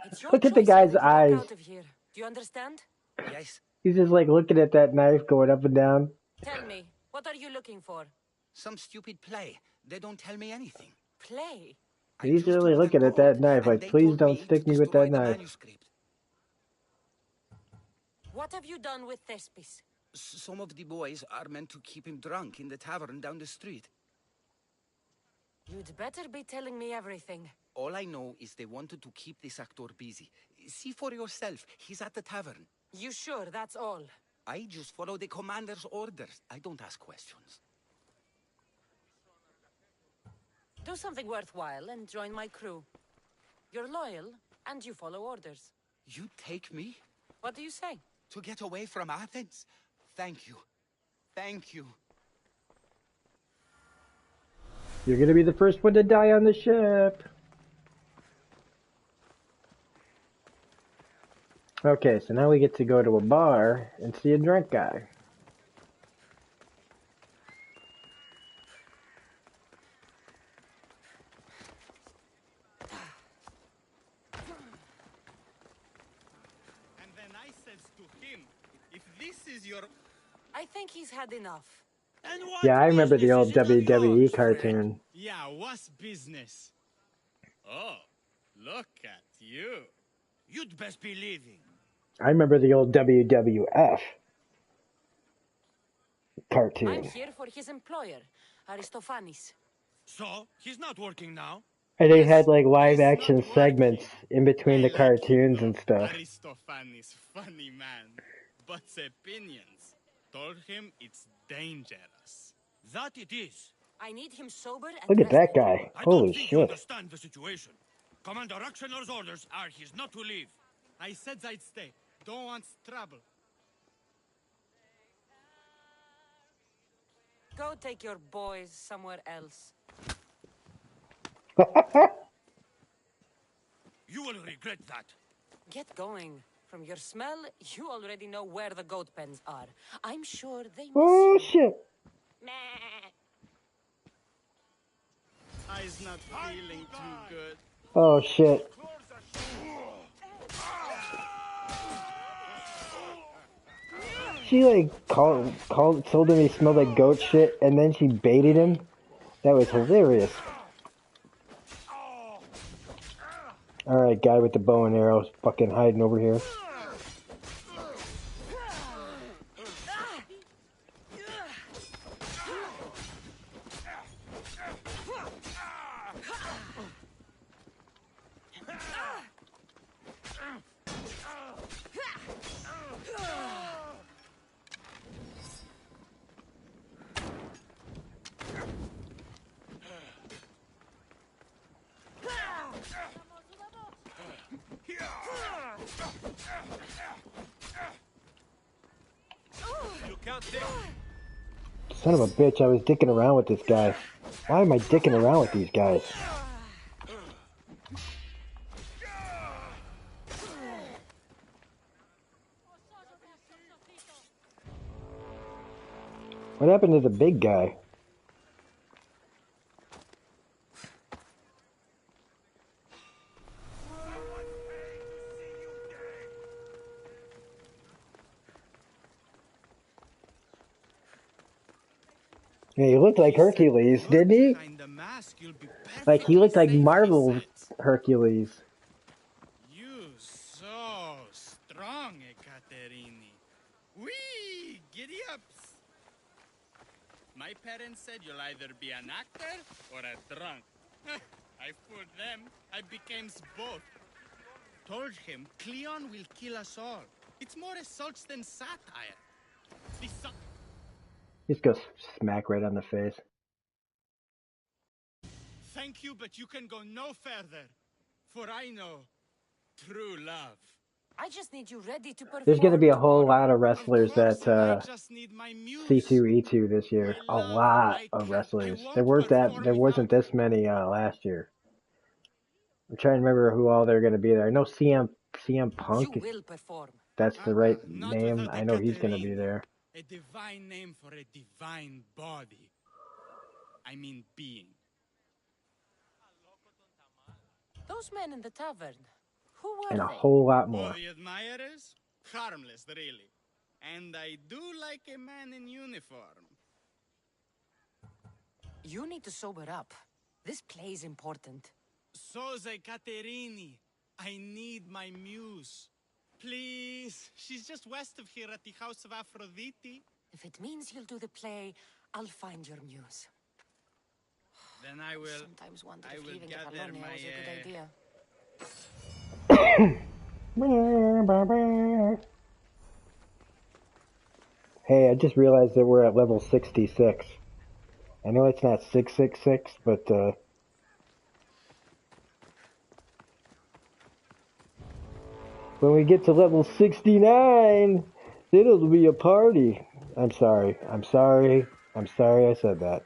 it's your Look at the choice guy's when to eyes. walk out of here. Do you understand? Yes. He's just like looking at that knife going up and down. Tell me, what are you looking for? Some stupid play. They don't tell me anything. Play? He's really looking at that knife like, please don't stick me with that knife. What have you done with Thespis? Some of the boys are meant to keep him drunk in the tavern down the street. You'd better be telling me everything. All I know is they wanted to keep this actor busy. See for yourself, he's at the tavern. You sure that's all? I just follow the commander's orders. I don't ask questions. Do something worthwhile and join my crew. You're loyal, and you follow orders. You take me? What do you say? To get away from Athens? Thank you. Thank you. You're gonna be the first one to die on the ship. Okay, so now we get to go to a bar and see a drunk guy. And then I says to him, if this is your I think he's had enough. And what Yeah, I remember the business old is it of WWE yours, cartoon. Yeah, what's business? Oh, look at you. You'd best be leaving. I remember the old WWF I'm cartoon. here for his employer, Aristophanes. So, he's not working now? And they Yes, had like live he's not action segments working. in between I the like him cartoons though. and stuff. Aristophanes, funny man. But opinions. Told him it's dangerous. That it is. I need him sober and Look at that rested. guy. I Holy don't think you shit. understand the situation. Commander Rakshanor's orders are he's not to leave. I said I'd stay. Don't want trouble. Go take your boys somewhere else. You will regret that. Get going. From your smell, you already know where the goat pens are. I'm sure they miss Oh you. shit. Meh. I's not feeling too good. Oh shit. She like told him he smelled like goat shit and then she baited him. That was hilarious. Alright, guy with the bow and arrows fucking hiding over here. You can't take. Son of a bitch, I was dicking around with this guy. Why am I dicking around with these guys? What happened to the big guy? Yeah, he looked like Hercules, didn't he? Behind the mask, you'll be Like he looked like perfectly safe, he Marvel said. Hercules. You so strong, Ekaterini. Whee! Giddy ups. My parents said you'll either be an actor or a drunk. I fooled them. I became both. Told him Cleon will kill us all. It's more assaults than satire. This Just goes smack right on the face. Thank you, but you can go no further. For I know true love. I just need you ready to perform. There's going to be a whole tomorrow. lot of wrestlers Of course, at and I just need my muse. C2E2 this year. My A love, lot my of cat. wrestlers. I There won't there perform wasn't without this many last year. I'm trying to remember who all they're going to be there. I know CM You Punk. will perform. That's the right Not name. without I know he's going to be Ekaterini. there. A divine name for a divine body. I mean being. Those men in the tavern, who were And a they? whole lot All more. the admirers? Harmless, really. And I do like a man in uniform. You need to sober up. This play is important. So's Ekaterini. I need my muse. Please. She's just west of here at the House of Aphrodite. If it means you'll do the play, I'll find your muse. Then I will. Sometimes wonder I if will leaving gather Catalonia my, was a good idea. Hey, I just realized that we're at level 66. I know it's not 666, but when we get to level 69, it'll be a party. I'm sorry. I'm sorry I said that.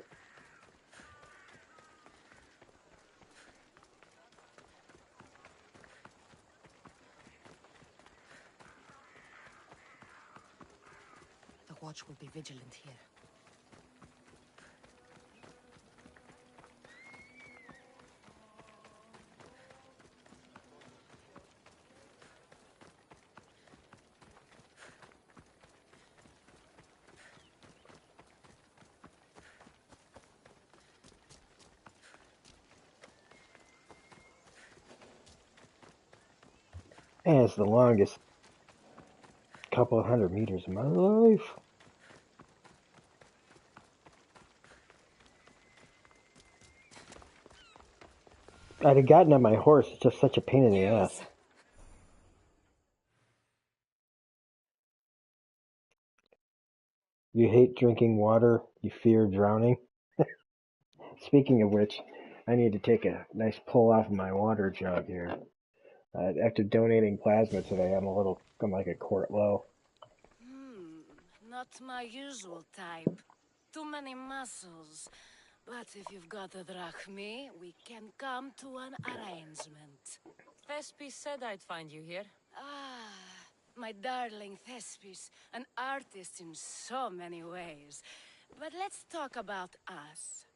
The watch will be vigilant here. And it's the longest couple of 100 meters of my life. I'd have gotten on my horse. It's just such a pain in the ass. You hate drinking water. You fear drowning. Speaking of which, I need to take a nice pull off of my water jug here. After donating plasma today, I'm like a quart low. Not my usual type. Too many muscles. But if you've got a drachmi, we can come to an arrangement. Thespis said I'd find you here. Ah, my darling Thespis, an artist in so many ways. But let's talk about us.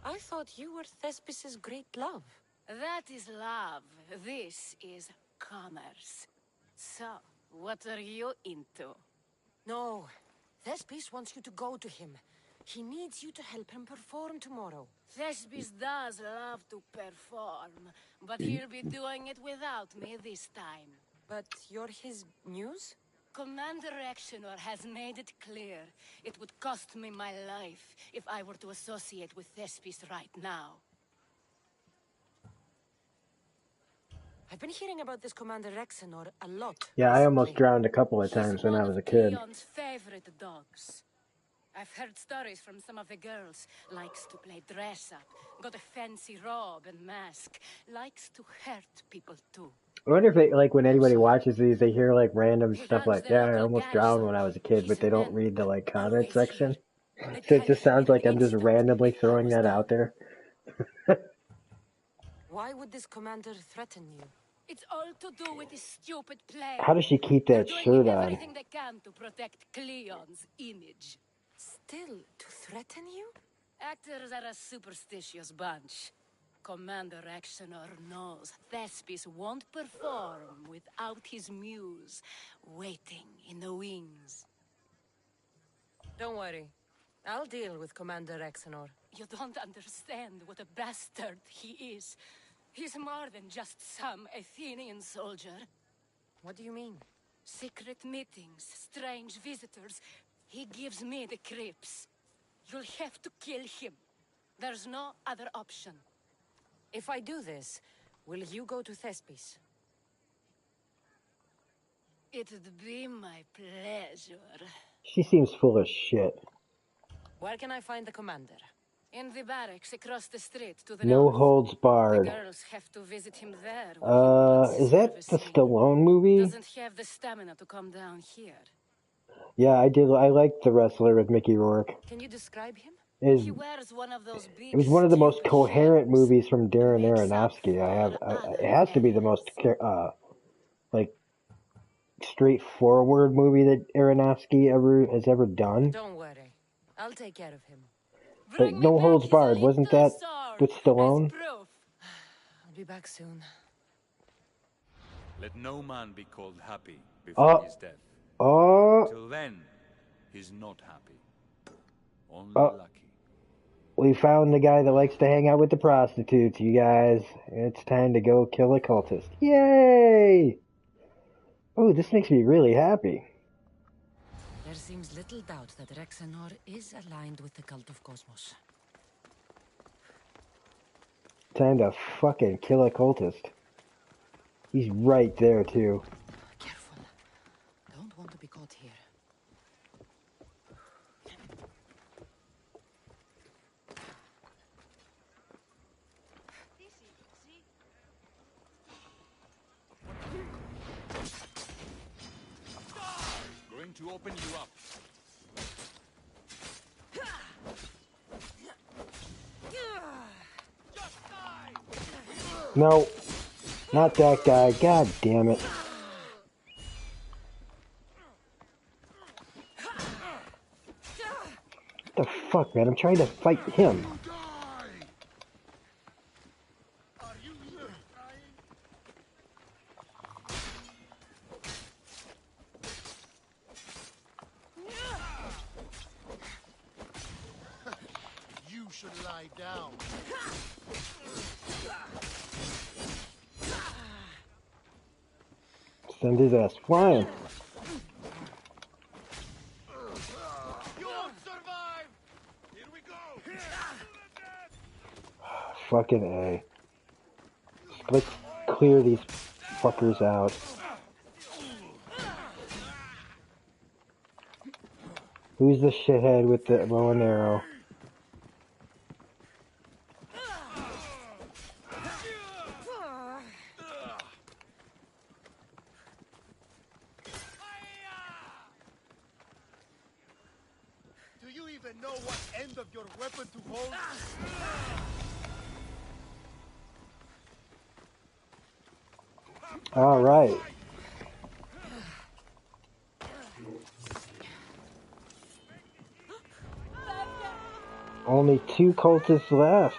I thought you were Thespis's great love. That is love. This is commerce. So, what are you into? No, Thespis wants you to go to him. He needs you to help him perform tomorrow. Thespis does love to perform, but he'll be doing it without me this time. But you're his muse? Commander Exenor has made it clear it would cost me my life if I were to associate with Thespis right now. I've been hearing about this Commander Exenor a lot. Yeah, I almost recently. drowned a couple of times when I was a kid. He's one of Cleon's favorite dogs. I've heard stories from some of the girls. Likes to play dress-up, got a fancy robe and mask. Likes to hurt people too. I wonder if like when anybody watches these, they hear like random stuff like, "Yeah, I almost drowned when I was a kid," but they don't read the like comment section. So it just sounds like I'm just randomly throwing that out there. Why would this commander threaten you? It's all to do with his stupid play. How does she keep that They're shirt doing on? everything they can to protect Cleon's image. Still, to threaten you? Actors are a superstitious bunch. Commander Exenor knows Thespis won't perform without his muse waiting in the wings. Don't worry. I'll deal with Commander Exenor. You don't understand what a bastard he is. He's more than just some Athenian soldier. What do you mean? Secret meetings, strange visitors. He gives me the creeps. You'll have to kill him. There's no other option. If I do this, will you go to Thespis? It'd be my pleasure. She seems full of shit. Where can I find the commander? In the barracks across the street to the No north. holds barred. The girls have to visit him there when he wants Is that the servicing. Stallone movie? Doesn't have the stamina to come down here. Yeah, I did. I liked The Wrestler with Mickey Rourke. Can you describe him? He wears one of those big, It was one of the most stupid coherent shoes. movies from Darren Makes up Aronofsky. for It has to be the most like straightforward movie that Aronofsky has ever done. Don't worry. I'll take care of him. But No Holds Barred, wasn't that with Stallone? I'll be back soon. Let no man be called happy before his death. Till then, he's not happy. Only lucky. We found the guy that likes to hang out with the prostitutes, you guys. It's time to go kill a cultist. Yay! Oh, this makes me really happy. There seems little doubt that Rexenor is aligned with the cult of Cosmos. Time to fucking kill a cultist. He's right there, too. Careful. Don't want to be caught here. Going to open you up. No, not that guy. God damn it. What the fuck, man? I'm trying to fight him. You should lie down. Send his ass flying. You won't survive! Here we go! Fucking A. Let's clear these fuckers out. Who's the shithead with the bow and arrow? Do you even know what end of your weapon to hold? All right. Only 2 cultists left.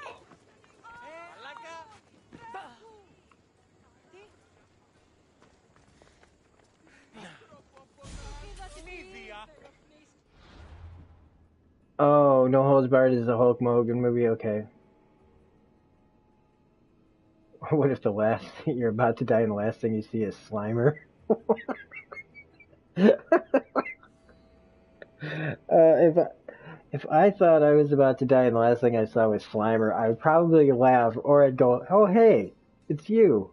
Oh, No Holds Barred is a Hulk Hogan movie. Okay. What if you're about to die and the last thing you see is Slimer? If I thought I was about to die and the last thing I saw was Slimer, I would probably laugh, or I'd go, "Oh hey, it's you.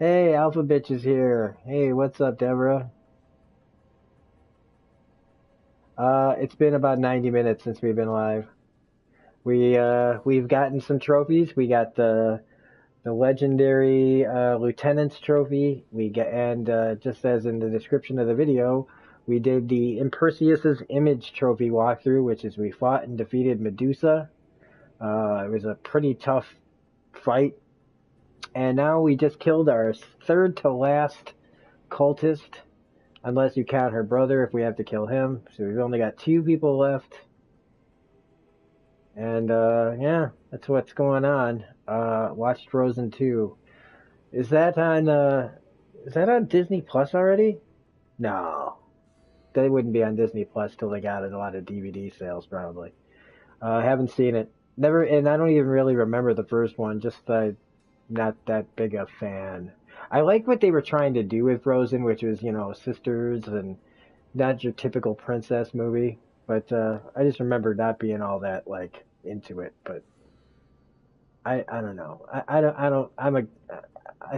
Hey, Alpha Bitch is here. Hey, what's up, Deborah?" It's been about 90 minutes since we've been live. We've gotten some trophies. We got the legendary Lieutenant's trophy. Just as in the description of the video, we did the Perseus's image trophy walkthrough, which is we fought and defeated Medusa. It was a pretty tough fight. And now we just killed our third to last cultist, unless you count her brother if we have to kill him. So we've only got 2 people left. And yeah, that's what's going on. Watched Frozen 2. Is that on Disney Plus already? No. They wouldn't be on Disney Plus till they got a lot of DVD sales, probably. Haven't seen it. Never, and I don't even really remember the first one, just not that big a fan. I like what they were trying to do with Frozen, which was, sisters and not your typical princess movie. But I just remember not being all that, into it. But I don't know. I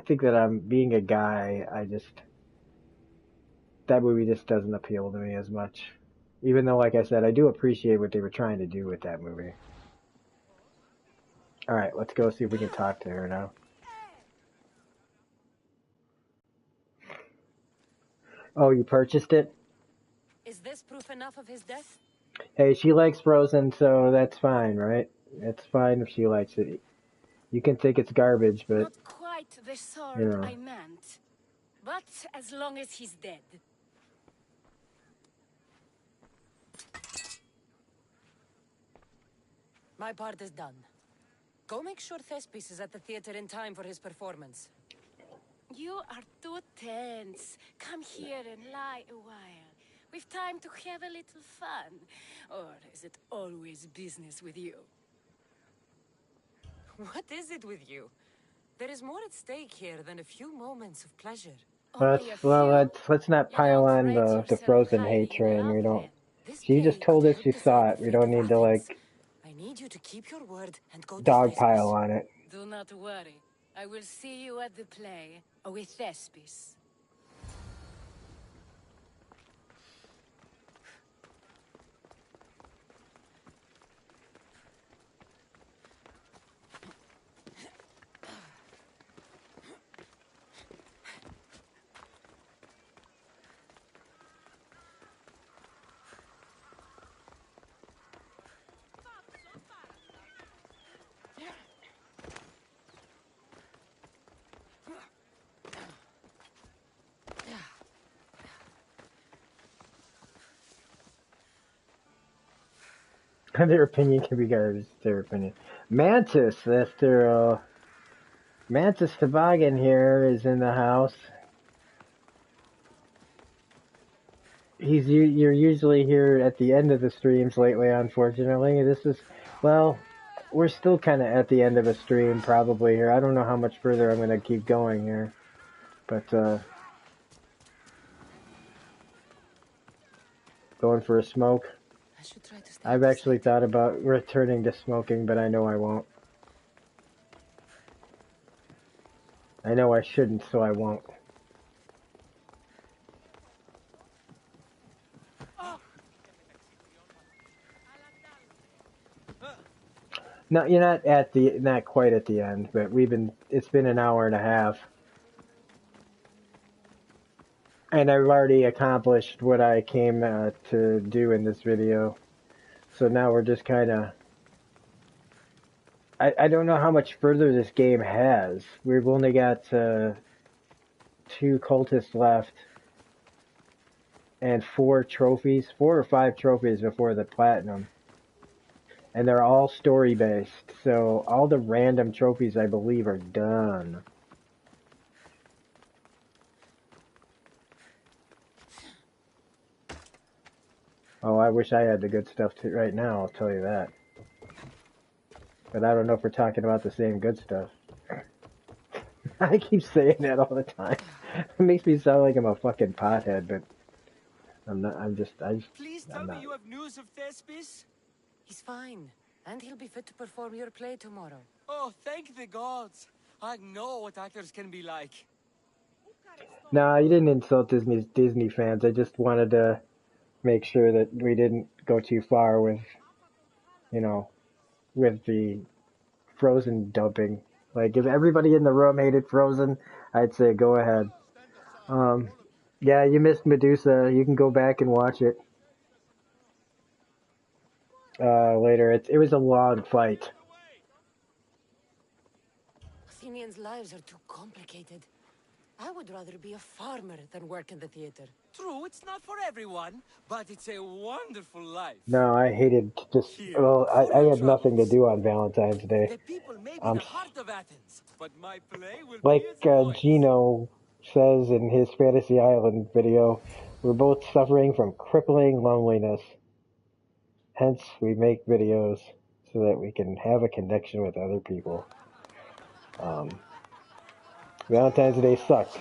think that I'm being a guy, that movie just doesn't appeal to me as much. Even though, like I said, I do appreciate what they were trying to do with that movie. Alright, let's go see if we can talk to her now. Oh, you purchased it? Is this proof enough of his death? Hey, she likes Frozen, so that's fine, right? It's fine if she likes it. You can think it's garbage, but... Not quite the sort I meant. But as long as he's dead. My part is done. Go make sure Thespis is at the theater in time for his performance. You are too tense. Come here and lie a while. We've time to have a little fun. Or is it always business with you? What is it with you? There is more at stake here than a few moments of pleasure. Let's not pile on the Frozen hate train. We don't... She just told us she saw it. We don't need to, I need you to keep your word and go dogpile on it. Do not worry. I will see you at the play with Thespis. Their opinion can be garbage. Their opinion. Mantis, that's their Mantis Toboggan here is in the house. You're usually here at the end of the streams lately, unfortunately. We're still kind of at the end of a stream probably here. I don't know how much further I'm going to keep going here. But going for a smoke. I should try to stay I've actually thought about returning to smoking, but I know I won't. I know I shouldn't, so I won't. No, you're not quite at the end, but it's been an hour and a half. And I've already accomplished what I came to do in this video. So now we're just kind of... I don't know how much further this game has. We've only got 2 cultists left. And 4 trophies. 4 or 5 trophies before the platinum. And they're all story-based. So all the random trophies, I believe, are done. Oh, I wish I had the good stuff too right now, I'll tell you that. But I don't know if we're talking about the same good stuff. I keep saying that all the time. It makes me sound like I'm a fucking pothead, but I'm not. Please tell me you have news of Thespis? He's fine, and he'll be fit to perform your play tomorrow. Oh, thank the gods. I know what actors can be like. Nah, you didn't insult Disney fans. I just wanted to make sure that we didn't go too far with, with the Frozen dubbing. Like, if everybody in the room hated Frozen, I'd say go ahead. Yeah, you missed Medusa. You can go back and watch it later. It was a long fight. Athenians' lives are too complicated. I would rather be a farmer than work in the theater. True, it's not for everyone, but it's a wonderful life. No, I hated I had nothing to do on Valentine's Day. The people may be the heart of Athens, but my play will like be its voice. Gino says in his Fantasy Island video, we're both suffering from crippling loneliness. Hence, we make videos so that we can have a connection with other people. Valentine's Day sucked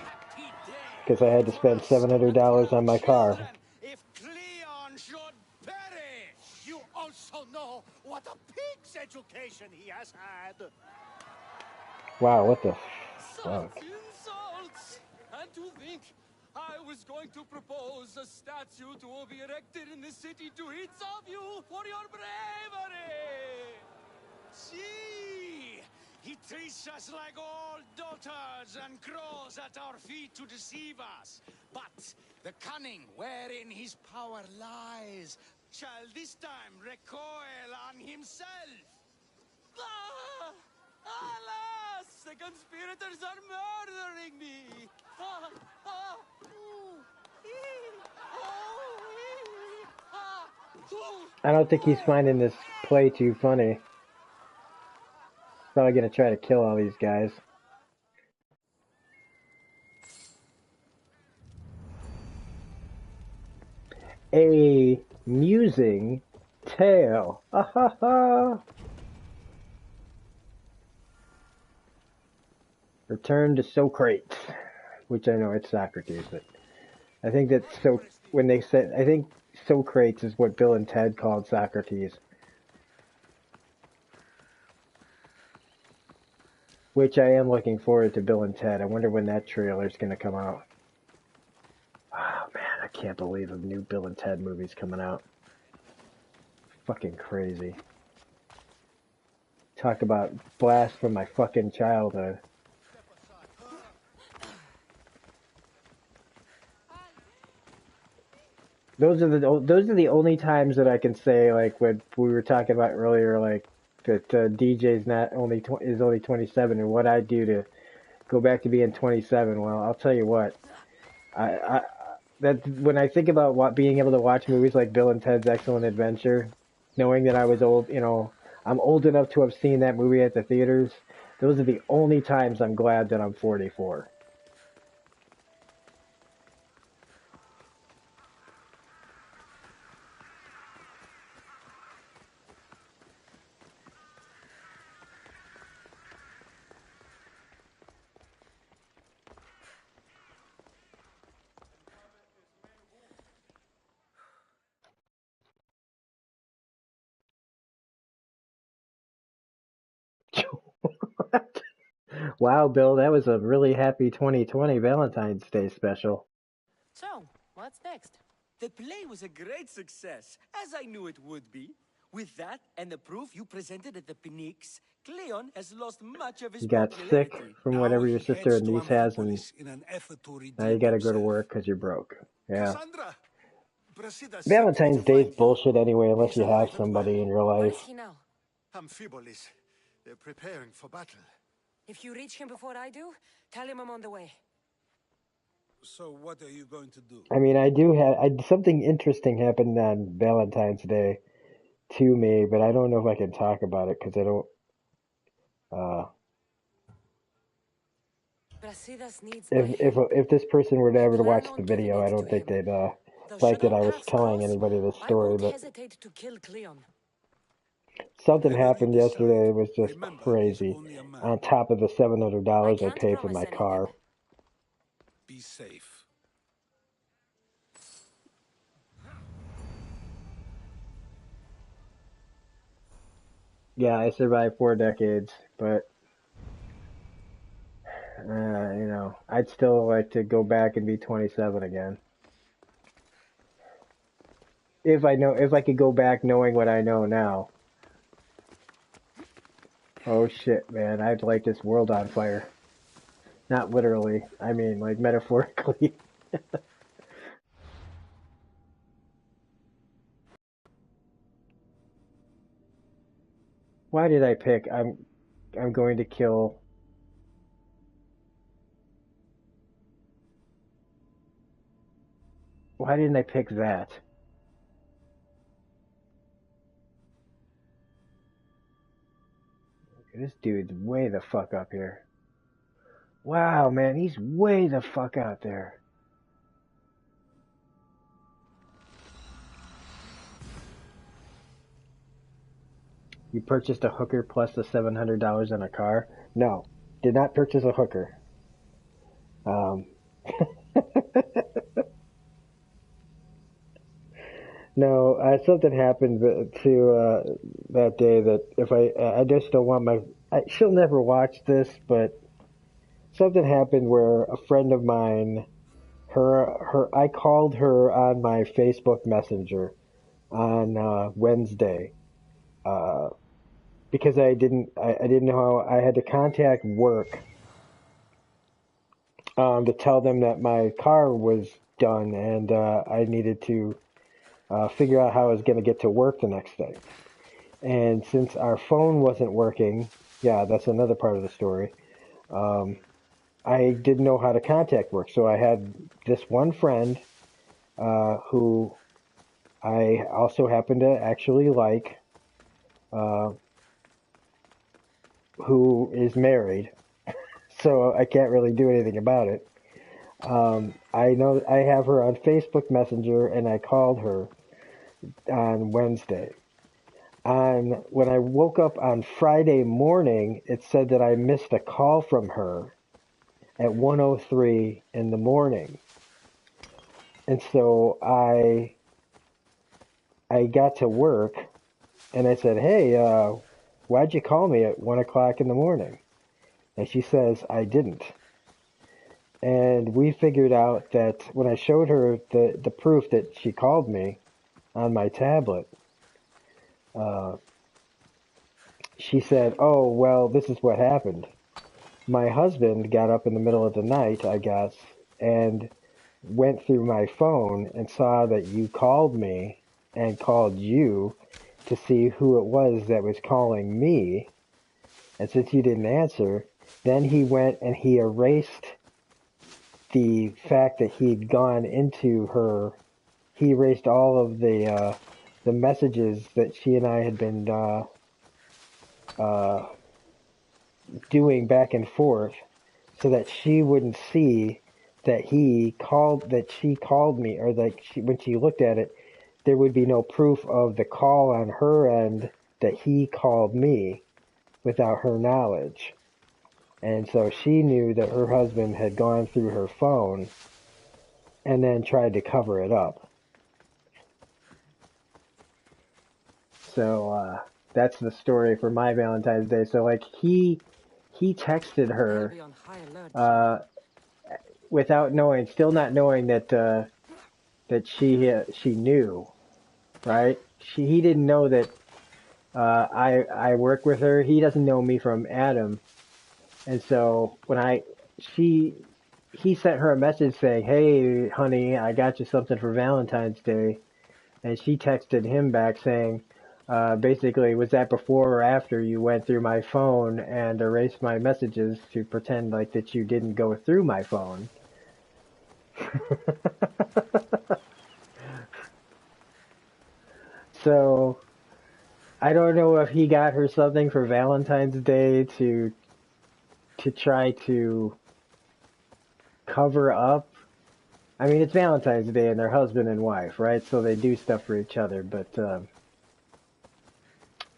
because I had to spend $700 on my car. If Cleon should perish, you also know what a pig's education he has had. Wow, what the fuck? Insults! And to think, I was going to propose a statue to be erected in the city to each of you for your bravery! See! He treats us like old dotards and crows at our feet to deceive us. But the cunning wherein his power lies shall this time recoil on himself. Ah! Alas! The conspirators are murdering me! Ah! Ah! Ooh! Ee! Oh! Ee! Ah! Ooh! I don't think he's finding this play too funny. Probably gonna try to kill all these guys. A musing tale. Ha ha ha. Return to Socrates, which I know it's Socrates, but I think that's I think Socrates is what Bill and Ted called Socrates. Which I am looking forward to Bill and Ted. I wonder when that trailer's gonna come out. Oh man, I can't believe a new Bill and Ted movie's coming out. Fucking crazy. Talk about blast from my fucking childhood. Those are the only times that I can say, like what we were talking about earlier, like that DJ's is only 27, and what I do to go back to being 27. Well, I'll tell you what, that when I think about being able to watch movies like Bill and Ted's Excellent Adventure, knowing that I was old, I'm old enough to have seen that movie at the theaters. Those are the only times I'm glad that I'm 44. Wow, Bill, that was a really happy 2020 Valentine's Day special. So, what's next? The play was a great success, as I knew it would be. With that and the proof you presented at the Phoenix, Cleon has lost much of his You got sick popularity. from Now whatever your he sister heads to Anise has, and Amphipolis in an effort to now you redeem gotta go to himself. work because you're broke. Yeah. Cassandra, Brasidas sent me to Valentine's Day is find you. bullshit anyway, unless He's you have alive and somebody well. in your Where life. is he now? Amphipolis. They're preparing for battle. If you reach him before I do, tell him I'm on the way. So what are you going to do? I mean, something interesting happened on Valentine's Day to me, but I don't know if I can talk about it because I don't. Brasidas needs my If help. if this person were to I ever plan watch on the giving video, I it don't to think him. they'd Though like should that our I was paths telling cross, anybody this I story. won't But hesitate to kill Cleon. something Whatever you happened decide, yesterday. It was just remember he's crazy. only a man. On top of the I $700 I can't paid for promise my anything. car. Be safe. Yeah, I survived 4 decades, but I'd still like to go back and be 27 again. If I could go back knowing what I know now. Oh shit, man, I'd light this world on fire. Not literally, I mean like metaphorically. Why did I pick I'm going to kill. Why didn't I pick that? This dude's way the fuck up here. Wow, man, he's way the fuck out there. You purchased a hooker plus the $700 on a car? No, did not purchase a hooker. No, something happened to that day that if I just don't want she'll never watch this, but something happened where a friend of mine, I called her on my Facebook Messenger on Wednesday, because I didn't know how I had to contact work to tell them that my car was done and I needed to figure out how I was going to get to work the next day. And since our phone wasn't working, yeah, that's another part of the story. I didn't know how to contact work, so I had this one friend who I also happen to actually like, who is married, so I can't really do anything about it. I know I have her on Facebook Messenger, and I called her on Wednesday. When I woke up on Friday morning, it said that I missed a call from her at 1:03 in the morning. And so I got to work and I said, "Hey, why'd you call me at 1 o'clock in the morning?" And she says, "I didn't." And we figured out that when I showed her the proof that she called me on my tablet, she said, "Oh, well, this is what happened. My husband got up in the middle of the night, I guess, and went through my phone and saw that you called me and called you to see who it was that was calling me. And since you didn't answer, then he went and he erased the fact that he'd gone into her. He erased all of the messages that she and I had been uh, doing back and forth, so that she wouldn't see that she called me, or that when she looked at it, there would be no proof of the call on her end that he called me without her knowledge. And so she knew that her husband had gone through her phone and then tried to cover it up. So that's the story for my Valentine's Day. So like he he texted I'll her be on high alert. without knowing, still not knowing that she knew, right? He didn't know that I work with her. He doesn't know me from Adam, and so he sent her a message saying, "Hey, honey, I got you something for Valentine's Day," and she texted him back saying, basically, was that before or after you went through my phone and erased my messages to pretend like that you didn't go through my phone? So I don't know if he got her something for Valentine's Day to try to cover up. I mean, it's Valentine's Day and they're husband and wife, right? So they do stuff for each other, but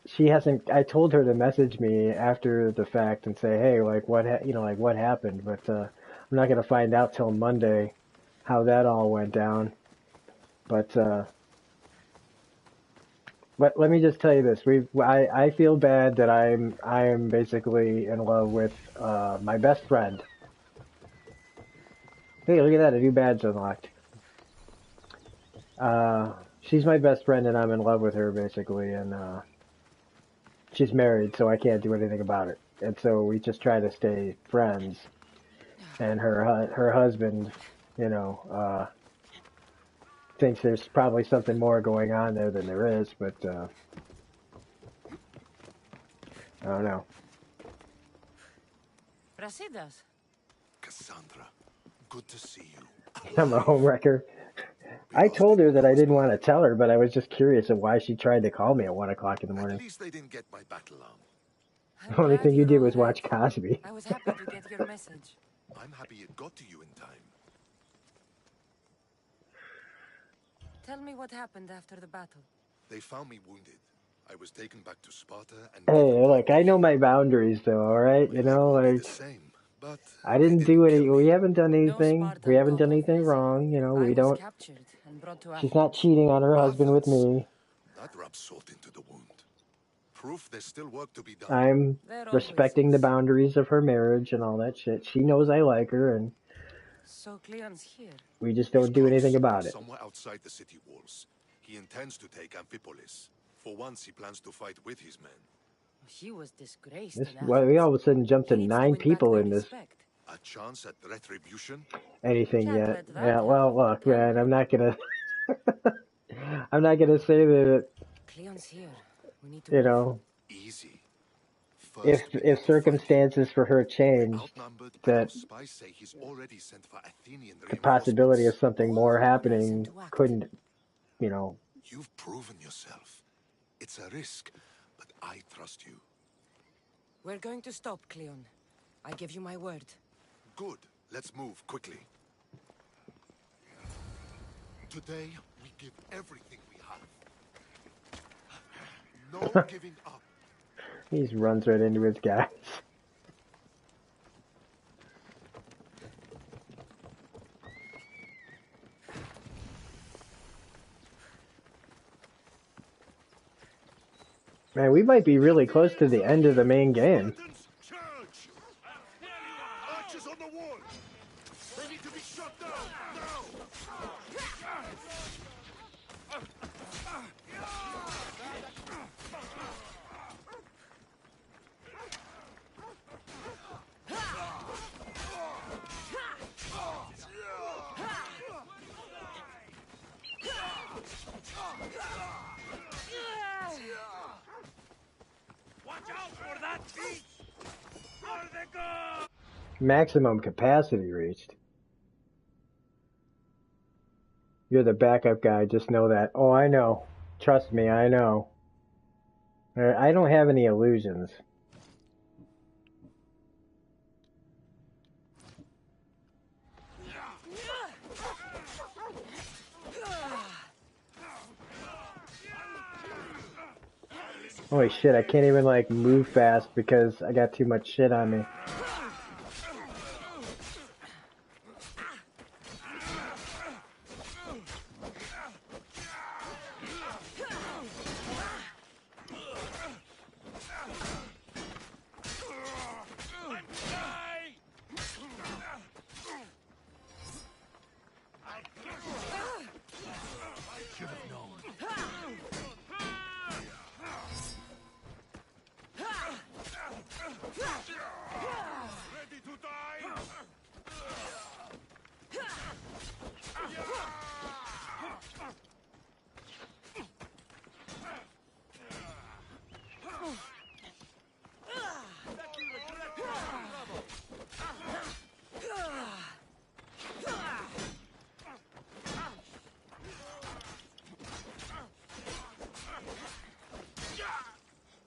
she hasn't. I told her to message me after the fact and say, "Hey, like like what happened?" But I'm not gonna find out till Monday how that all went down. But let me just tell you this: I feel bad that I am basically in love with my best friend. Hey, look at that! A new badge unlocked. She's my best friend, and I'm in love with her basically, and she's married, so I can't do anything about it. And so we just try to stay friends. And her husband, you know, thinks there's probably something more going on there than there is, but I don't know. Brasidas. Cassandra, good to see you. I'm a homewrecker. I told her that I didn't want to tell her, but I was just curious of why she tried to call me at 1 o'clock in the morning. At least they didn't get my battle arm. The only thing you did was watch Cosby. I was happy to get your message. I'm happy it got to you in time. Tell me what happened after the battle. They found me wounded. I was taken back to Sparta and... Hey, look, I know my boundaries though, alright? You know, like, I didn't do any, we haven't done anything, we haven't done anything wrong, you know, we don't, she's not cheating on her husband with me. That rubs salt into the wound. Proof there's still work to be done. I'm respecting the boundaries of her marriage and all that shit. She knows I like her, and so Cleon's here. We just don't do anything about it. Somewhere outside the city walls. He intends to take Amphipolis. For once, he plans to fight with his men. He was disgraced. Well, we all of a sudden jumped to 9 people in this. A chance at retribution? Anything yet? Yeah. Well, look, man, I'm not gonna. I'm not gonna say that. Cleon's here. We need to. You know. Easy. If circumstances for her change, that the possibility of something more happening couldn't, you know. You've proven yourself. It's a risk, but I trust you. We're going to stop, Cleon. I give you my word. Good. Let's move quickly. Today, we give everything we have. No giving up. He just runs right into his guys. Man, we might be really close to the end of the main game. Archers on the wall. They need to be shot down now. Maximum capacity reached. You're the backup guy, just know that. Oh, I know. Trust me, I know. I don't have any illusions. Holy shit, I can't even, like, move fast because I got too much shit on me.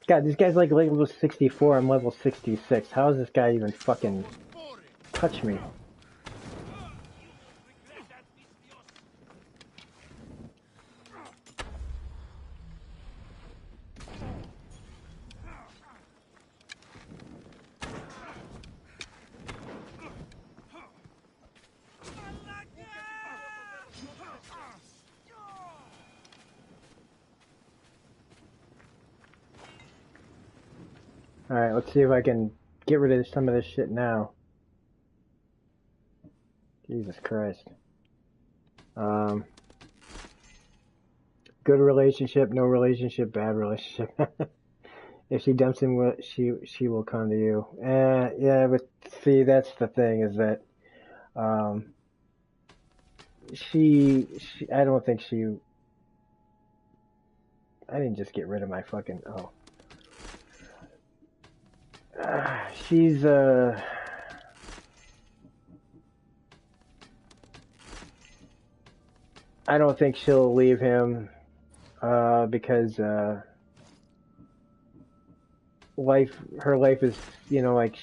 God, this guy's like level 64, I'm level 66. How does this guy even fucking touch me? Alright, let's see if I can get rid of some of this shit now. Jesus Christ. Good relationship, no relationship, bad relationship. If she dumps him, she will come to you. Yeah, but see, that's the thing, is that, I don't think I didn't just get rid of my fucking, she's, I don't think she'll leave him, because, her life is, like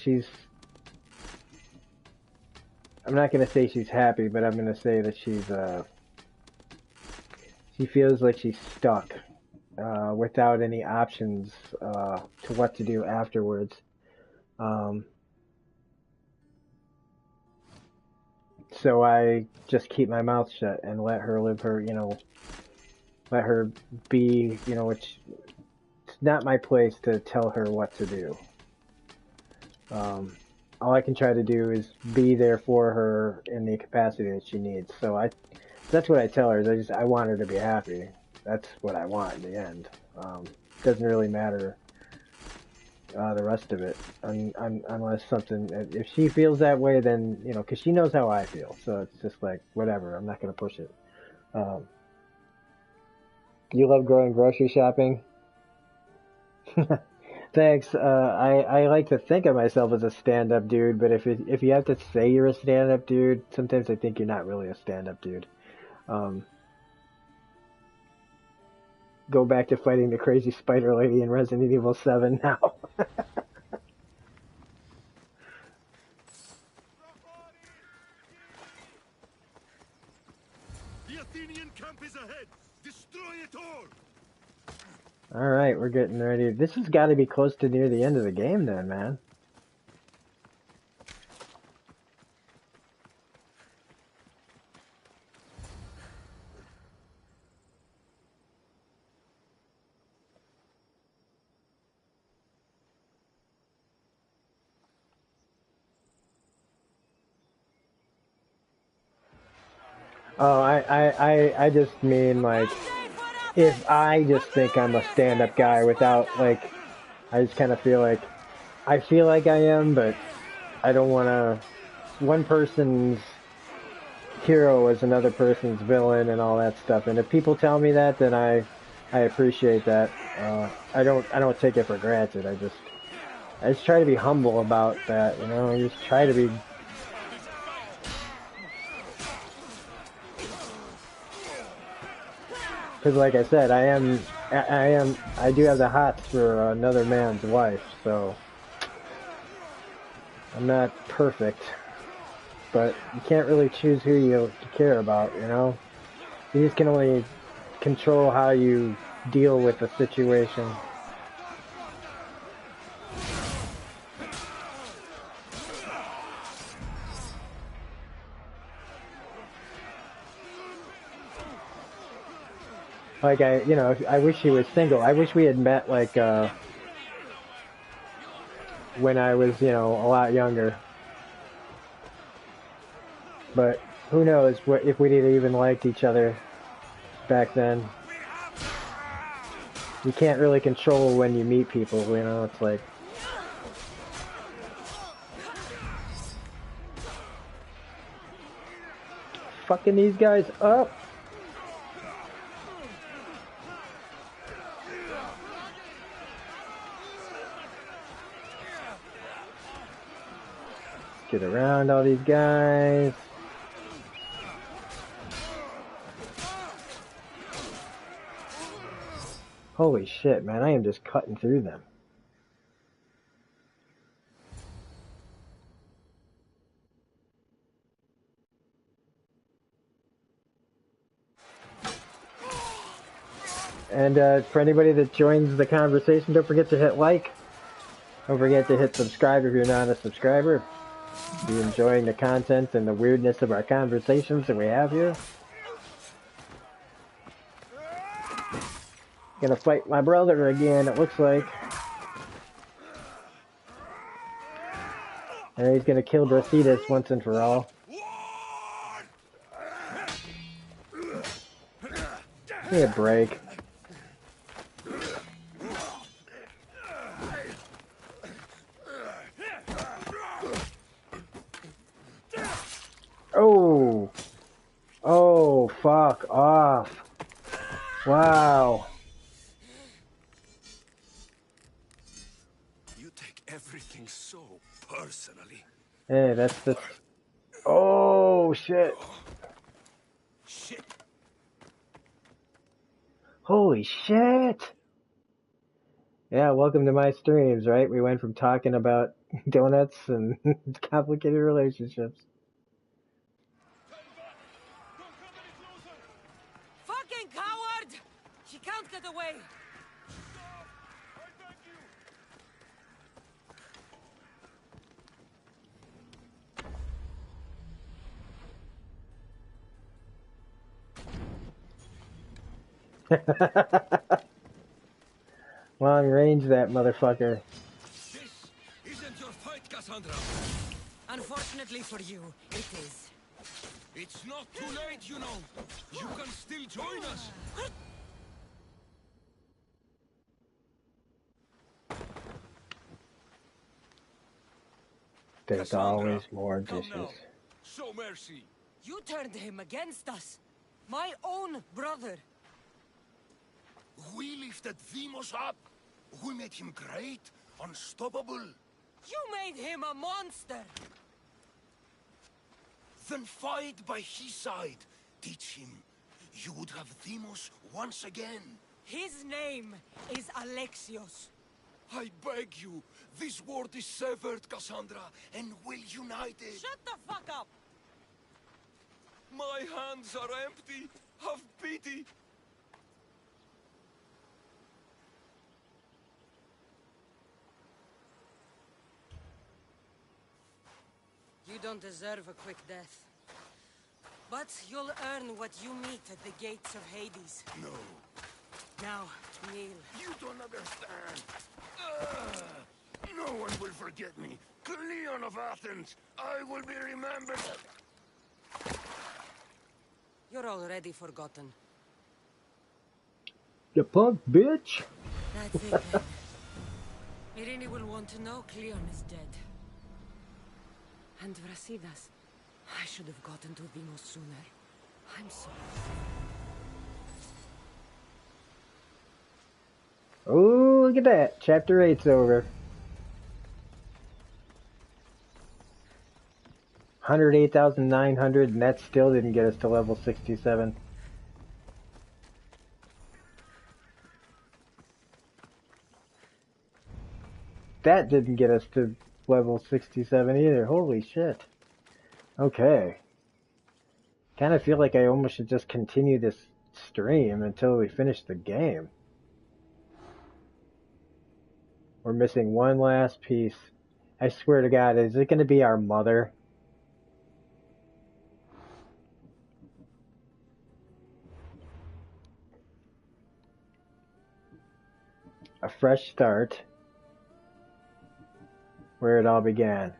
I'm not gonna say she's happy, but I'm gonna say that she feels like she's stuck, without any options, to what to do afterwards. So I just keep my mouth shut and let her live her, let her be, which it's not my place to tell her what to do. All I can try to do is be there for her in the capacity that she needs. So that's what I tell her, is I want her to be happy. That's what I want in the end. Doesn't really matter, the rest of it, unless if she feels that way, then, because she knows how I feel, so it's just like, whatever, I'm not going to push it. You love going grocery shopping? Thanks. I like to think of myself as a stand-up dude, but if you have to say you're a stand-up dude, sometimes I think you're not really a stand-up dude. Go back to fighting the crazy spider lady in Resident Evil 7 now. The Athenian camp is ahead. Destroy it all. Alright, we're getting ready. This has got to be close to near the end of the game then, man. Oh, I just mean, like, if I just think I'm a stand-up guy without, like, I just kind of feel like I am, but I don't want to, one person's hero is another person's villain and all that stuff, and if people tell me that, then I appreciate that. I don't take it for granted. I just try to be humble about that, I just try to be. Because, like I said, I do have the hots for another man's wife, so I'm not perfect, but you can't really choose who you care about, You just can only control how you deal with the situation. Like, I wish he was single. I wish we had met, like, when I was, a lot younger. But who knows if we'd even liked each other back then. You can't really control when you meet people, it's like. Fucking these guys up. Get around all these guys. Holy shit, man, I am just cutting through them. And for anybody that joins the conversation, don't forget to hit like. Don't forget to hit subscribe if you're not a subscriber. If you're enjoying the content and the weirdness of our conversations that we have here. Gonna fight my brother again, it looks like. And he's gonna kill Brasidas once and for all. Give me a break. Oh! Oh, fuck off. Wow. You take everything so personally. Hey, that's the... Oh, shit. Shit. Holy shit. Yeah, welcome to my streams, right? We went from talking about donuts and complicated relationships. Fucking coward! She can't get away! Long range, that motherfucker. This isn't your fight, Cassandra. Unfortunately for you, it is. It's not too late, you know. You can still join us. There's Cassandra, always more come dishes. now. Show mercy. You turned him against us. My own brother. We lifted Deimos up. We made him great, unstoppable. You made him a monster. Then fight by his side. Teach him. You would have Deimos once again. His name is Alexios. I beg you. This world is severed, Cassandra, and we'll unite it. Shut the fuck up! My hands are empty. Have pity. You don't deserve a quick death. But you'll earn what you meet at the gates of Hades. No. Now, kneel. You don't understand. No one will forget me. Cleon of Athens. I will be remembered. You're already forgotten. You punk bitch. That's it then. Irene will want to know Cleon is dead. And Brasidas. I should have gotten to Deimos sooner. I'm sorry. Oh, look at that. Chapter 8's over. 108,900, and that still didn't get us to level 67. That didn't get us to level 67 either. Holy shit. Okay. Kind of feel like I almost should just continue this stream until we finish the game. We're missing one last piece. I swear to God, is it going to be our mother? A fresh start. Where it all began.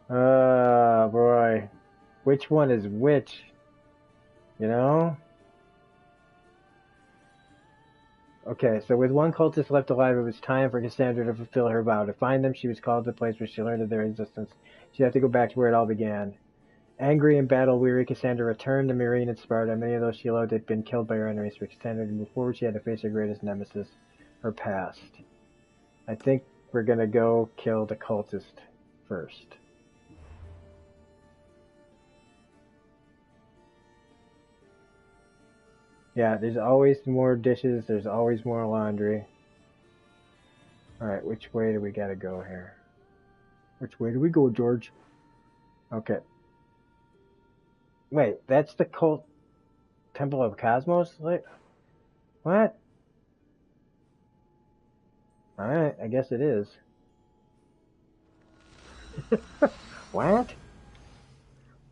Oh boy. Which one is which? You know? Okay, so with one cultist left alive, it was time for Cassandra to fulfill her vow. To find them, she was called to the place where she learned of their existence. She'd have to go back to where it all began. Angry and battle-weary, Cassandra returned to Myrine and Sparta. Many of those she loved had been killed by her enemies. For Cassandra to move forward, she had to face her greatest nemesis, her past. I think we're gonna go kill the cultist first. Yeah, there's always more dishes, there's always more laundry. Alright, which way do we gotta go here? Which way do we go, George? Okay. Wait, that's the cult Temple of Cosmos? Like, What? Alright, I guess it is. What?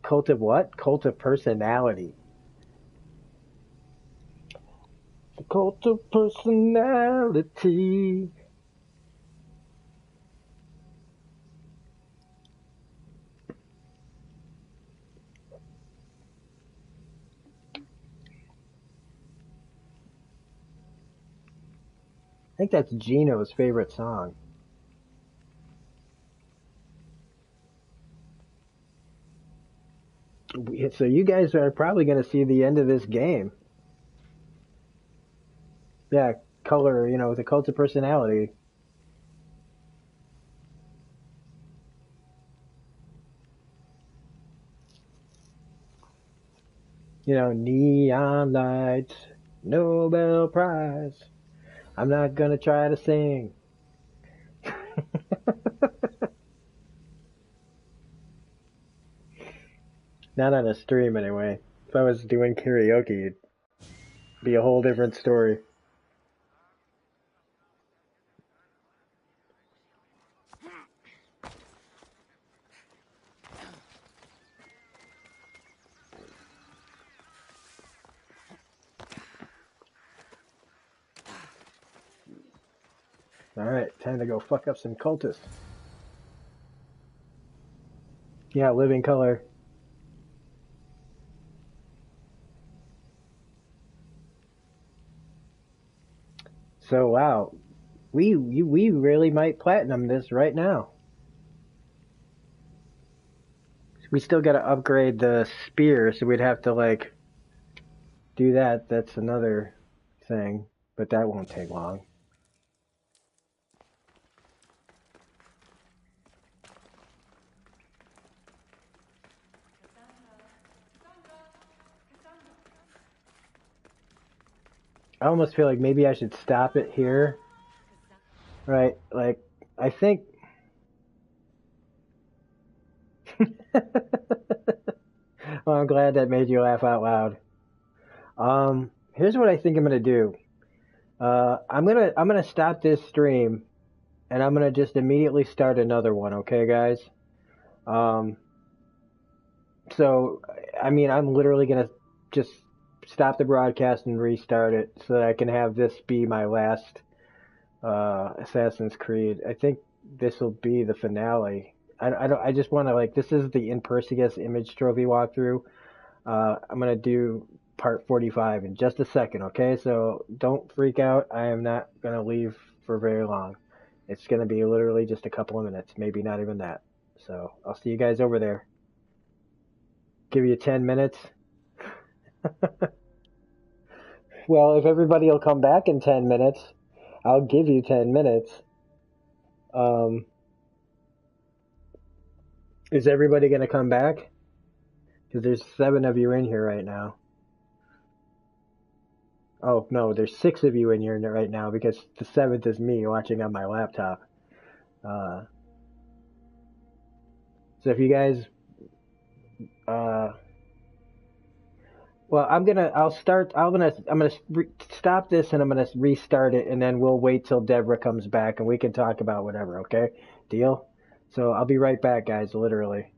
Cult of what? Cult of personality. The cult of personality. I think that's Gino's favorite song. So you guys are probably going to see the end of this game. Yeah, color, the cult of personality. Neon lights, Nobel Prize. I'm not going to try to sing. Not on a stream, anyway. If I was doing karaoke, it'd be a whole different story. Alright, time to go fuck up some cultists. Yeah, living color. So, wow. We really might platinum this right now. We still gotta upgrade the spear, so we'd have to, do that. That's another thing. But that won't take long. I almost feel like maybe I should stop it here. Right, I think... Well, I'm glad that made you laugh out loud. Here's what I think I'm gonna do. I'm gonna stop this stream, and I'm gonna just immediately start another one, okay, guys? So, I mean, I'm literally gonna just stop the broadcast and restart it so that I can have this be my last Assassin's Creed. I think this will be the finale. I just want to, this is the In Perseus image trophy walkthrough. I'm gonna do part 45 in just a second, okay? So don't freak out. I am not gonna leave for very long. It's gonna be literally just a couple of minutes, maybe not even that. So I'll see you guys over there. Give you 10 minutes. Well, if everybody will come back in 10 minutes, I'll give you 10 minutes. Is everybody going to come back? Because there's 7 of you in here right now. Oh, no, there's 6 of you in here right now because the 7th is me watching on my laptop. So if you guys... well, I'm gonna stop this and I'm gonna restart it and then we'll wait till Deborah comes back and we can talk about whatever, okay? Deal? So I'll be right back, guys, literally.